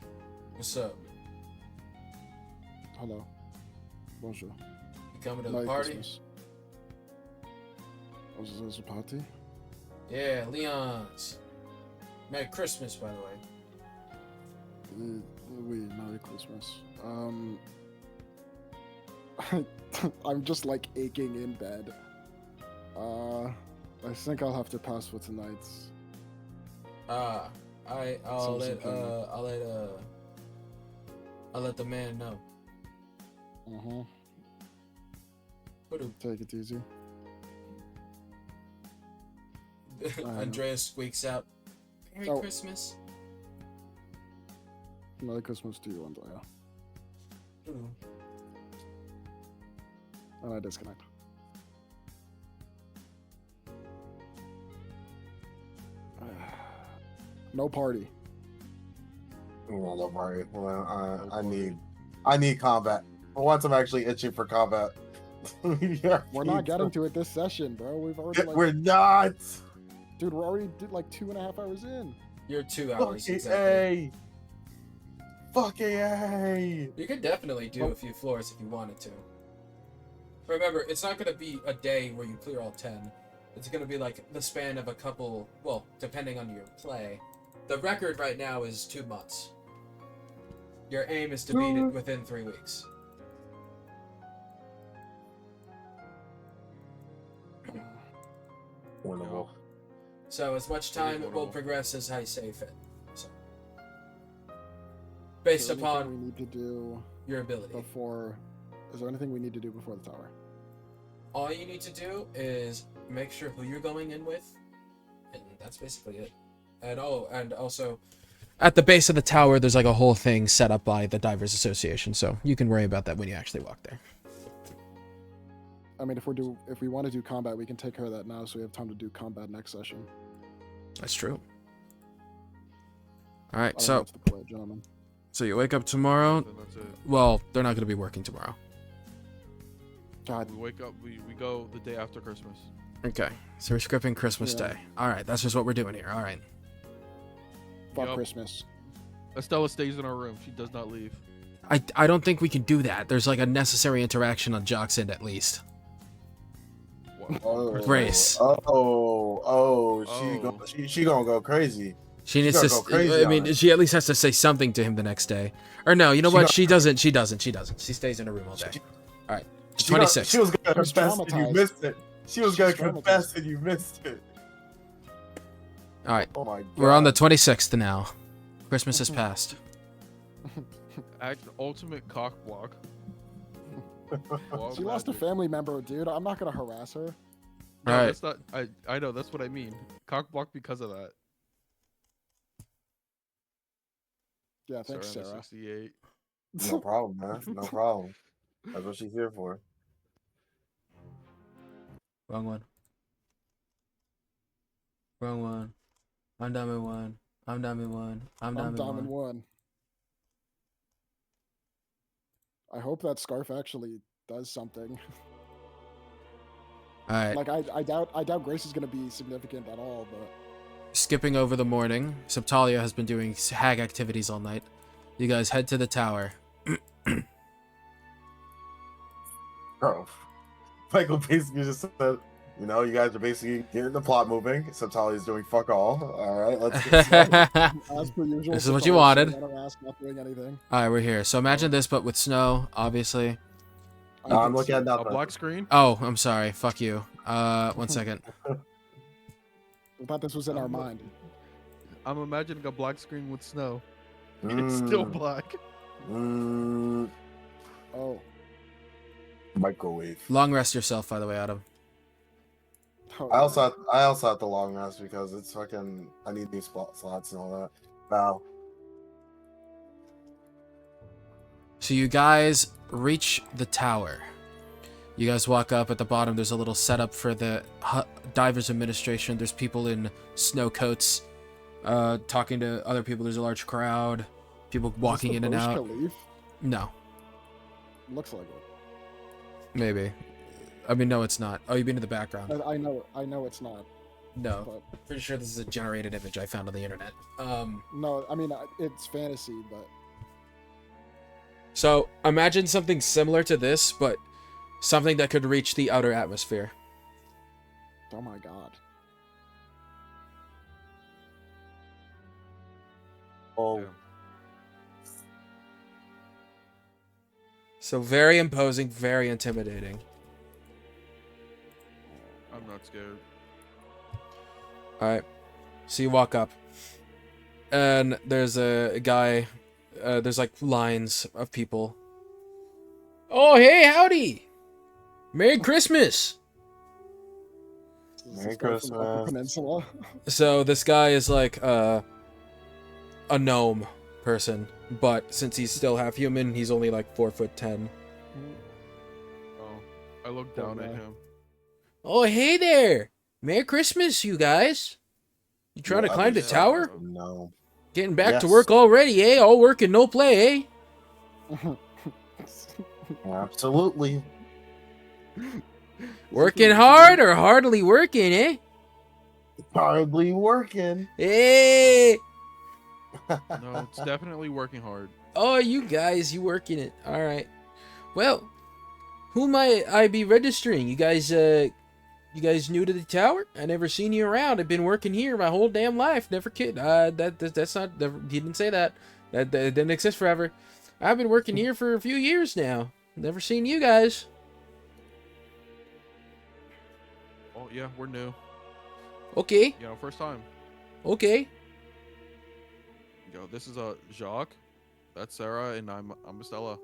What's up? Hello. Bonjour. You coming to the Merry party? Christmas. Oh, is this a party? Yeah, Leon's. Merry Christmas, by the way. Oui, Merry Christmas. I'm just like aching in bed. I think I'll have to pass for tonight. I'll Sounds let okay. I'll let the man know. What Take it easy. know. Andrea squeaks out. Merry Oh. Christmas. Merry Christmas to you, Andrea. Ooh. And I disconnect. No party. Well, don't worry. Well, No I party. need combat. For once, I'm actually itching for combat. Yeah, We're not getting to it this session, bro. We've already like, We're not. dude, we're already like 2.5 hours in. You're 2 hours Fucking exactly. A. Fucking A. You could definitely do a few floors if you wanted to. Remember, it's not going to be a day where you clear all 10. It's going to be like the span of a couple, well, depending on your play. The record right now is 2 months. Your aim is to beat it within 3 weeks. Winnable. So as much Pretty time will winnable. progress as I say fit. So, based Is there anything upon we need to do your ability. before. Is there anything we need to do before the tower? All you need to do is make sure who you're going in with, and that's basically it. And also, at the base of the tower, there's like a whole thing set up by the Divers Association, so you can worry about that when you actually walk there. I mean, if we want to do combat, we can take care of that now, so we have time to do combat next session. That's true. All right, I don't know so what's the play, gentlemen. you wake up tomorrow. Then that's it. Well, they're not going to be working tomorrow. God, We wake up. We go the day after Christmas. Okay, so we're skipping Christmas Yeah. Day. All right, that's just what we're doing here. All right. fuck Yup. Christmas. Estella stays in our room. She does not leave. I don't think we can do that. There's like a necessary interaction on Jock's end at least. Grace. She gonna go crazy. She needs gotta to. go crazy I mean, on it. she at least has to say something to him the next day. Or no, you know what? She doesn't. She doesn't. She stays in her room all day. All right. 26. She was gonna She's confess and you traumatized. missed it. She was gonna She's traumatized. confess and you missed it. All right. Oh my god. We're on the 26th now. Christmas has passed. Act ultimate cock block. Well, She lost a imagine. family member, dude. I'm not gonna harass her. No, Alright. that's not. I know. That's what I mean. Cock block because of that. Yeah, thanks, Sorry, I'm a Sarah. 68. No problem, man. No problem. That's what she's here for. Wrong one. Wrong one. I'm dumb in one. I'm dumb in one. I'm dumb I'm in dumb in one. one. I hope that scarf actually does something. All right. Like I doubt Grace is gonna be significant at all, but Skipping over the morning, Septalia has been doing hag activities all night. You guys head to the tower. Bro. Michael basically just said, you know, you guys are basically getting the plot moving. Septalia's doing fuck all. Alright, let's get started. as per usual, This is what Safari's you wanted. sitting on her ass, not doing anything. All right, we're here. So imagine this, but with snow, obviously. No, I'm can looking see- at A nothing. black screen. Oh, I'm sorry. Fuck you. 1 second. I thought this was in our mind. I'm imagining a black screen with snow. It's still black. Oh, Microwave. Long rest yourself, by the way, Adam. oh I also have the long rest because it's fucking. I need these slots and all that. Wow. So you guys reach the tower. You guys walk up. At the bottom, there's a little setup for the Divers Administration. There's people in snow coats talking to other people. There's a large crowd. People walking in and out. Khalif? No, Looks like it. maybe. I mean, no, it's not. Oh, you mean in the background? I know it's not. No. But Pretty sure this is a generated image I found on the internet. no, I mean it's fantasy, but So imagine something similar to this, but something that could reach the outer atmosphere. oh my god. Oh. Yeah. So very imposing, very intimidating. I'm not scared. Alright. So you walk up. And there's a guy. There's like lines of people. Oh, hey, howdy! Merry Christmas! Is Merry this guy from Upper Christmas. Peninsula? So this guy is like a gnome person. But since he's still half human, he's only like 4'10". Oh, I looked down at guy. him. Oh, hey there! Merry Christmas, you guys! You trying to Yeah, climb the yeah. tower? No. Getting back to Yes. work already, eh? All work and no play, eh? Absolutely. Working hard or hardly working, eh? Hardly working. Hey! No, it's definitely working hard. Oh, you guys, you working it. All right. Well, who might I be registering? You guys new to the tower? I never seen you around. I've been working here my whole damn life. Never kid. That's not. He didn't say that. That didn't exist forever. I've been working here for a few years now. Never seen you guys. Oh yeah, we're new. Okay. You know, first time. Okay. Yo, this is Jacques. That's Sarah, and I'm Estella.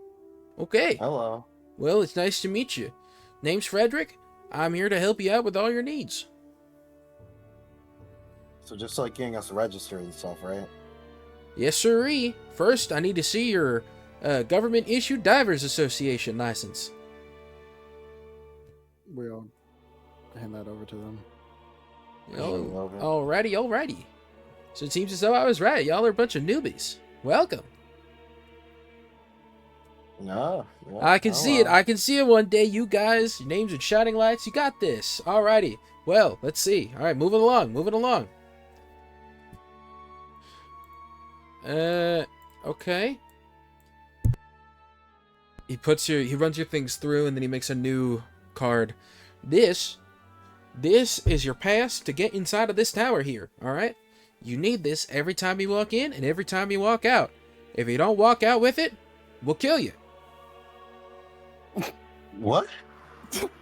Okay. Hello. Well, it's nice to meet you. Name's Frederick. I'm here to help you out with all your needs. So just like getting us registered and stuff, right? Yes, sirree. First, I need to see your government-issued Divers Association license. We'll hand that over to them. Oh, Okay. alrighty. So it seems as though I was right. Y'all are a bunch of newbies. Welcome. No. Yeah, I can see it. well. I can see it one day, you guys. Your names are shining lights. You got this. Alrighty. Well, let's see. Alright, moving along. Okay. He runs your things through and then he makes a new card. This This is your pass to get inside of this tower here, alright? You need this every time you walk in and every time you walk out. If you don't walk out with it, we'll kill you. What?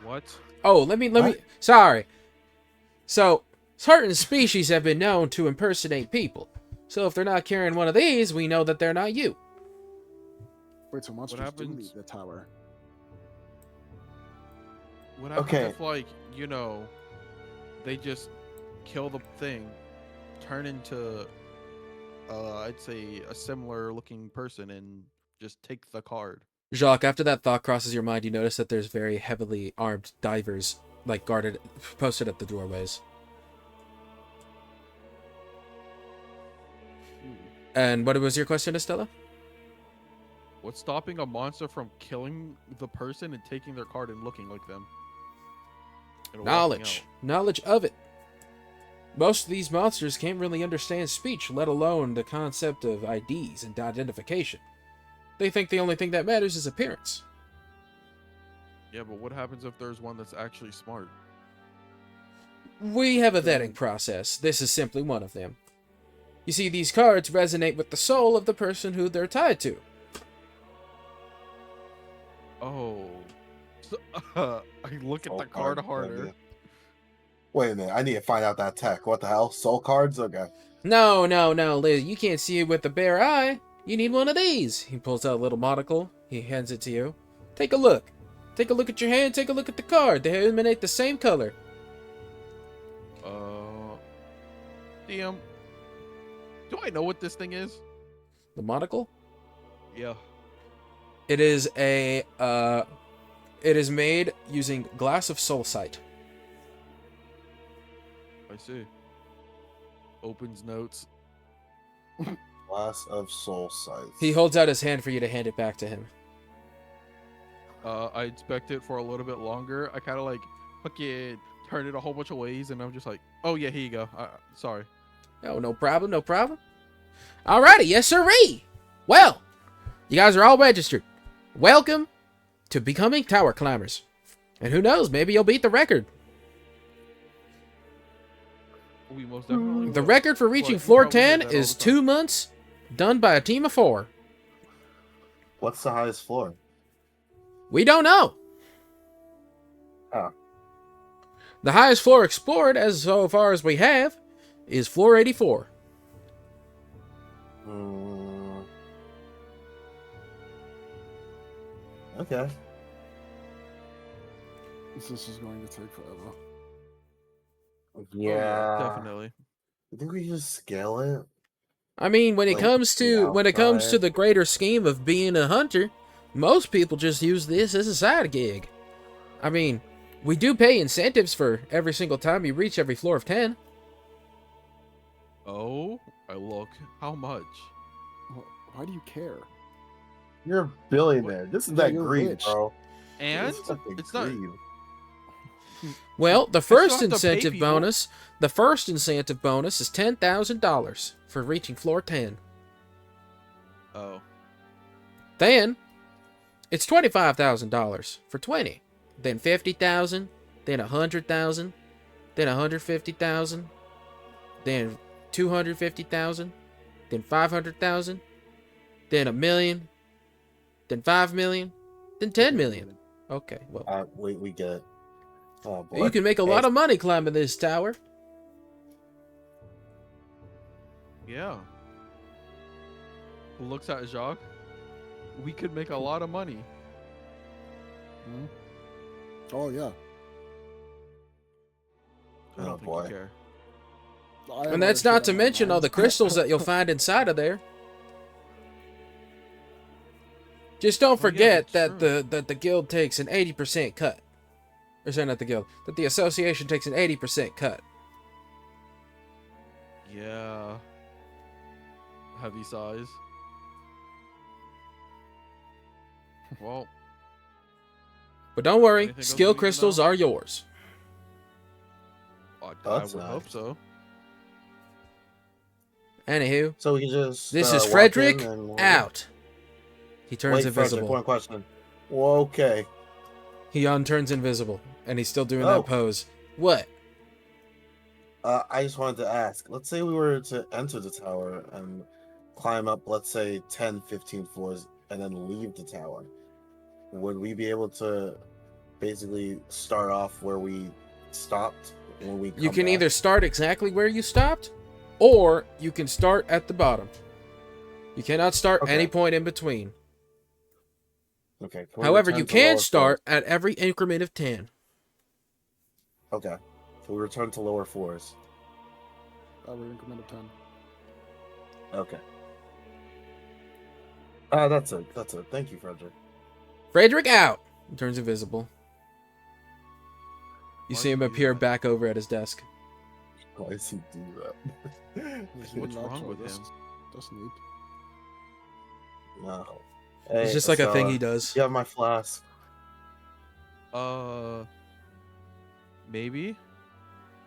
What? Oh, let me, sorry. So, certain species have been known to impersonate people. So if they're not carrying one of these, we know that they're not you. Wait, so monsters do happens- leave the tower. What happens Okay. if, like, you know, they just kill the thing, turn into, I'd say, a similar looking person, and just take the card? Jacques, after that thought crosses your mind, you notice that there's very heavily armed divers, like, posted at the doorways. And what was your question, Estella? What's stopping a monster from killing the person and taking their card and looking like them? And walking Knowledge. Knowledge of it. Most of these monsters can't really understand speech, let alone the concept of IDs and identification. They think the only thing that matters is appearance. out. Yeah, but what happens if there's one that's actually smart? We have a vetting process. This is simply one of them. You see, these cards resonate with the soul of the person who they're tied to. Oh. So, I look at Soul the card card, harder. yeah. Wait a minute, I need to find out that tech. What the hell? Soul cards? Okay. No, Liz, you can't see it with the bare eye. You need one of these. He pulls out a little monocle. He hands it to you. Take a look. Take a look at your hand. Take a look at the card. They emanate the same color. DM. Do I know what this thing is? The monocle? Yeah. It is a, it is made using glass of soul sight. I see. Opens notes. Glass of soul sight. He holds out his hand for you to hand it back to him. I inspect it for a little bit longer. I kind of like fucking turn it a whole bunch of ways, and I'm just like, oh yeah, here you go. Sorry. Oh, no problem, no problem. Alrighty, yes sirree. Well, you guys are all registered. Welcome to becoming tower climbers. And who knows, maybe you'll beat the record. We most definitely. The will. record for But reaching you floor probably hear 10 that all is the time. 2 months, done by a team of 4. What's the highest floor? We don't know. Oh. The highest floor explored, as so far as we have, is floor 84. Okay. This is going to take forever. Oh, Yeah. definitely. I think we just scale it. I mean, when it Like, comes to the outside. the greater scheme of being a hunter, most people just use this as a side gig. I mean, we do pay incentives for every single time you reach every floor of 10. Oh, I look. How much? Why do you care? You're a billionaire. This is Yeah, that you're greed, rich. bro. And This is fucking it's not. greed. Well, the still first have to pay incentive people. bonus, the first incentive bonus is $10,000 for reaching floor 10. Oh, Then it's $25,000 for 20. Then 50,000, then 100,000, then 150,000, then 250,000, then 500,000, then 1,000,000, then 5 million, then 10 million. Okay, well, We get it. Oh boy. you can make a lot of money climbing this tower. yeah. Looks at Jacques. We could make a lot of money. Oh yeah. I don't think boy. you care. I have And that's other not to shit on my mention all mind. the crystals that you'll find inside of there. Just don't Oh, yeah, forget that's that the guild takes an 80% cut. Or sorry, not the guild. That the association takes an 80% cut. Yeah. Heavy size. Well, But don't worry, Anything else skill we need to crystals know? are yours. I That's would hope nice. so. Anywho, So we can just. this is walk Frederick in and- out. He turns Wait, Frederick, invisible. one question. Well, okay. He unturns invisible, and he's still doing Oh. that pose. What? I just wanted to ask. Let's say we were to enter the tower and climb up, let's say 10, 15 floors, and then leave the tower. Would we be able to basically start off where we stopped when we come You can back? either start exactly where you stopped, or you can start at the bottom. You cannot start Okay. any point in between. Okay. Can we However, return you to can lower start at every increment of 10. floors? Okay. So we return to lower floors. We're increment of 10. Okay. That's it. That's it. Thank you, Frederick. Frederick out! He turns invisible. You Why see him did you do appear that? back over at his desk. Why does he do that? Is he What's not wrong so with this him? doesn't need. No. It's just like a thing he Estella, does. You have my flask. Maybe?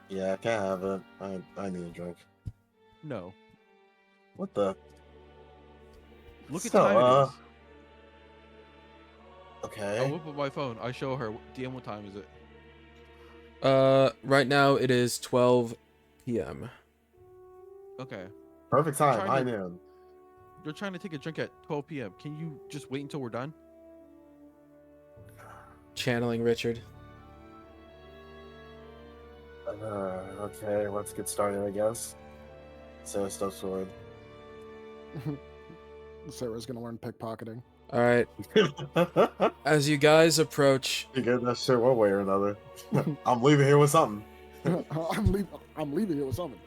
Yeah, I can't have it. I need a drink. No. What the? Look at So, time it is. I Okay. whip up my phone. I show her. DM, what time is it? Right now it is 12 p.m. Okay. Perfect time. trying High to- noon. You're trying to take a drink at 12 p.m. Can you just wait until we're done? Channeling Richard. Okay, let's get started, I guess. So, stuff sword. Sarah's gonna learn pickpocketing. All right. As you guys approach, You get that shit one way or another. I'm leaving here with something. I'm leaving here with something.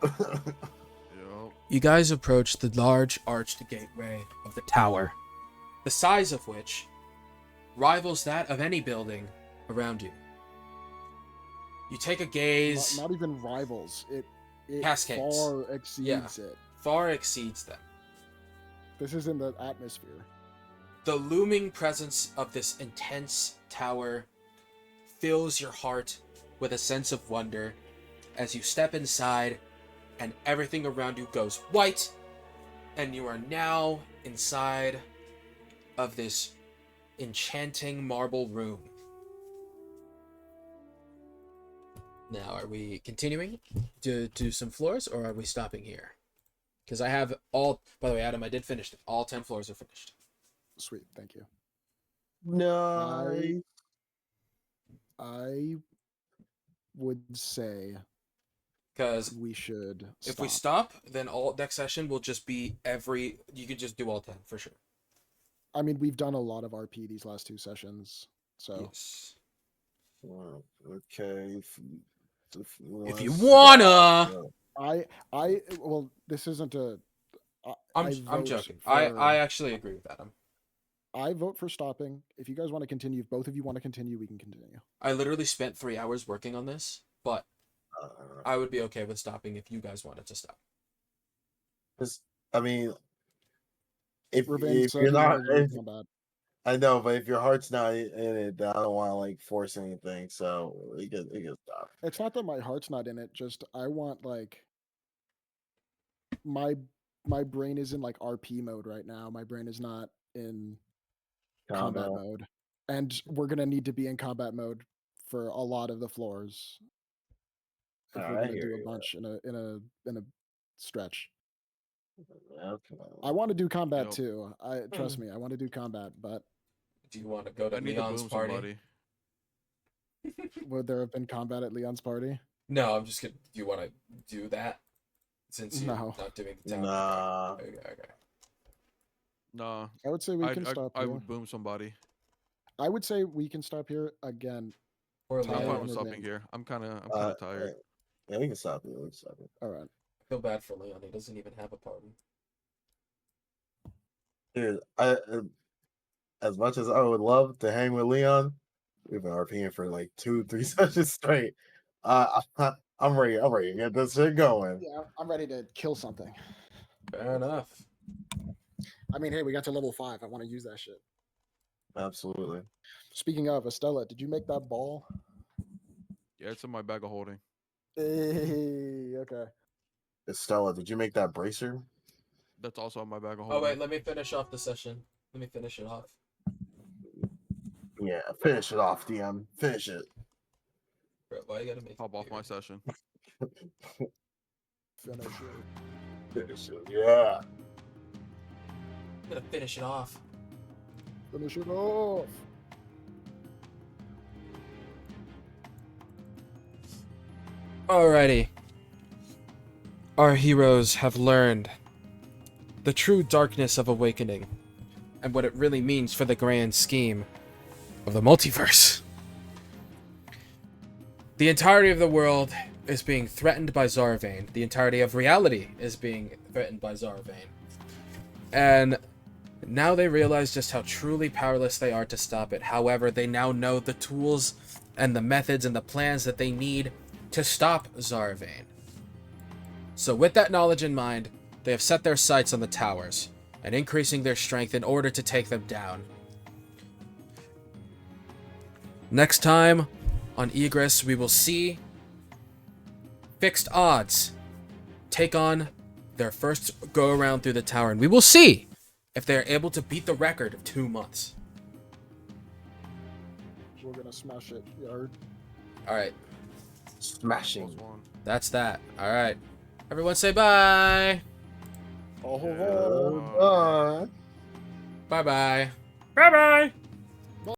Yep. you guys approach the large arched gateway of the tower, the size of which rivals that of any building around you. You take a gaze, Not even rivals. It Cascades. far exceeds it. far exceeds them. This is in the atmosphere. The looming presence of this intense tower fills your heart with a sense of wonder as you step inside and everything around you goes white, and you are now inside of this enchanting marble room. Now, are we continuing to do some floors, or are we stopping here? Because I have all... By the way, Adam, I did finish it. All 10 floors are finished. Sweet, thank you. Nice. I would say Because we should if we stop, then all next session will just be every... You could just do all 10, for sure. I mean, we've done a lot of RP these last 2 sessions, so Yes. Well, okay. If you wanna... well, this isn't a. I'm vote joking. for- I actually agree with Adam. I vote for stopping. If you guys want to continue, if both of you want to continue, we can continue. I literally spent 3 hours working on this, but I would be okay with stopping if you guys wanted to stop. I mean, if Revenge said you're he not, wanted to do combat. I know, but if your heart's not in it, then I don't want to like force anything. So we can stop. It's not that my heart's not in it. Just I want like my brain is in like RP mode right now. My brain is not in combat mode, and we're gonna need to be in combat mode for a lot of the floors if we're I gonna hear do a you. bunch in a stretch. Okay. I want to do combat Yep. too. Trust me, I want to do combat, but Do you want to go to I need to Leon's boom party? somebody. would there have been combat at Leon's party? No, I'm just kidding. Do you want to do that? Since you're No. not doing the town. Nah. Okay. Nah. I would say we can stop I here. would boom somebody. I would say we can stop here again. Or Time I'm Leon. fine on with the stopping ring. here. I'm kind of tired. Yeah, we can stop it. We can stop it. All right. I feel bad for Leon. He doesn't even have a party. Dude, as much as I would love to hang with Leon, we've been RPing for like 2-3 sessions straight. I'm ready. I'm ready to get this shit going. Yeah, I'm ready to kill something. Fair enough. I mean, hey, we got to level 5. I want to use that shit. Absolutely. Speaking of, Estella, did you make that ball? Yeah, it's in my bag of holding. Hey, okay. Estella, did you make that bracer? That's also in my bag of Oh, holding. wait. Let me finish off the session. Let me finish it off. Yeah, finish it off, DM. Finish it. Bro, why you gotta make Hop it off my weird? session. Finish it. Yeah. I'm gonna finish it off. Finish it off. Alrighty. Our heroes have learned the true darkness of awakening and what it really means for the grand scheme of the multiverse. The entirety of the world is being threatened by Zarvane. The entirety of reality is being threatened by Zarvane. And now they realize just how truly powerless they are to stop it. However, they now know the tools and the methods and the plans that they need to stop Zarvane. So with that knowledge in mind, they have set their sights on the towers and increasing their strength in order to take them down. Next time on Egress, we will see Fixed Odds take on their first go around through the tower, and we will see if they are able to beat the record of 2 months. We're gonna smash it. You heard? Alright, Smashing. that's that. Alright. Everyone say bye. Au revoir. Uh, Bye bye. Bye bye.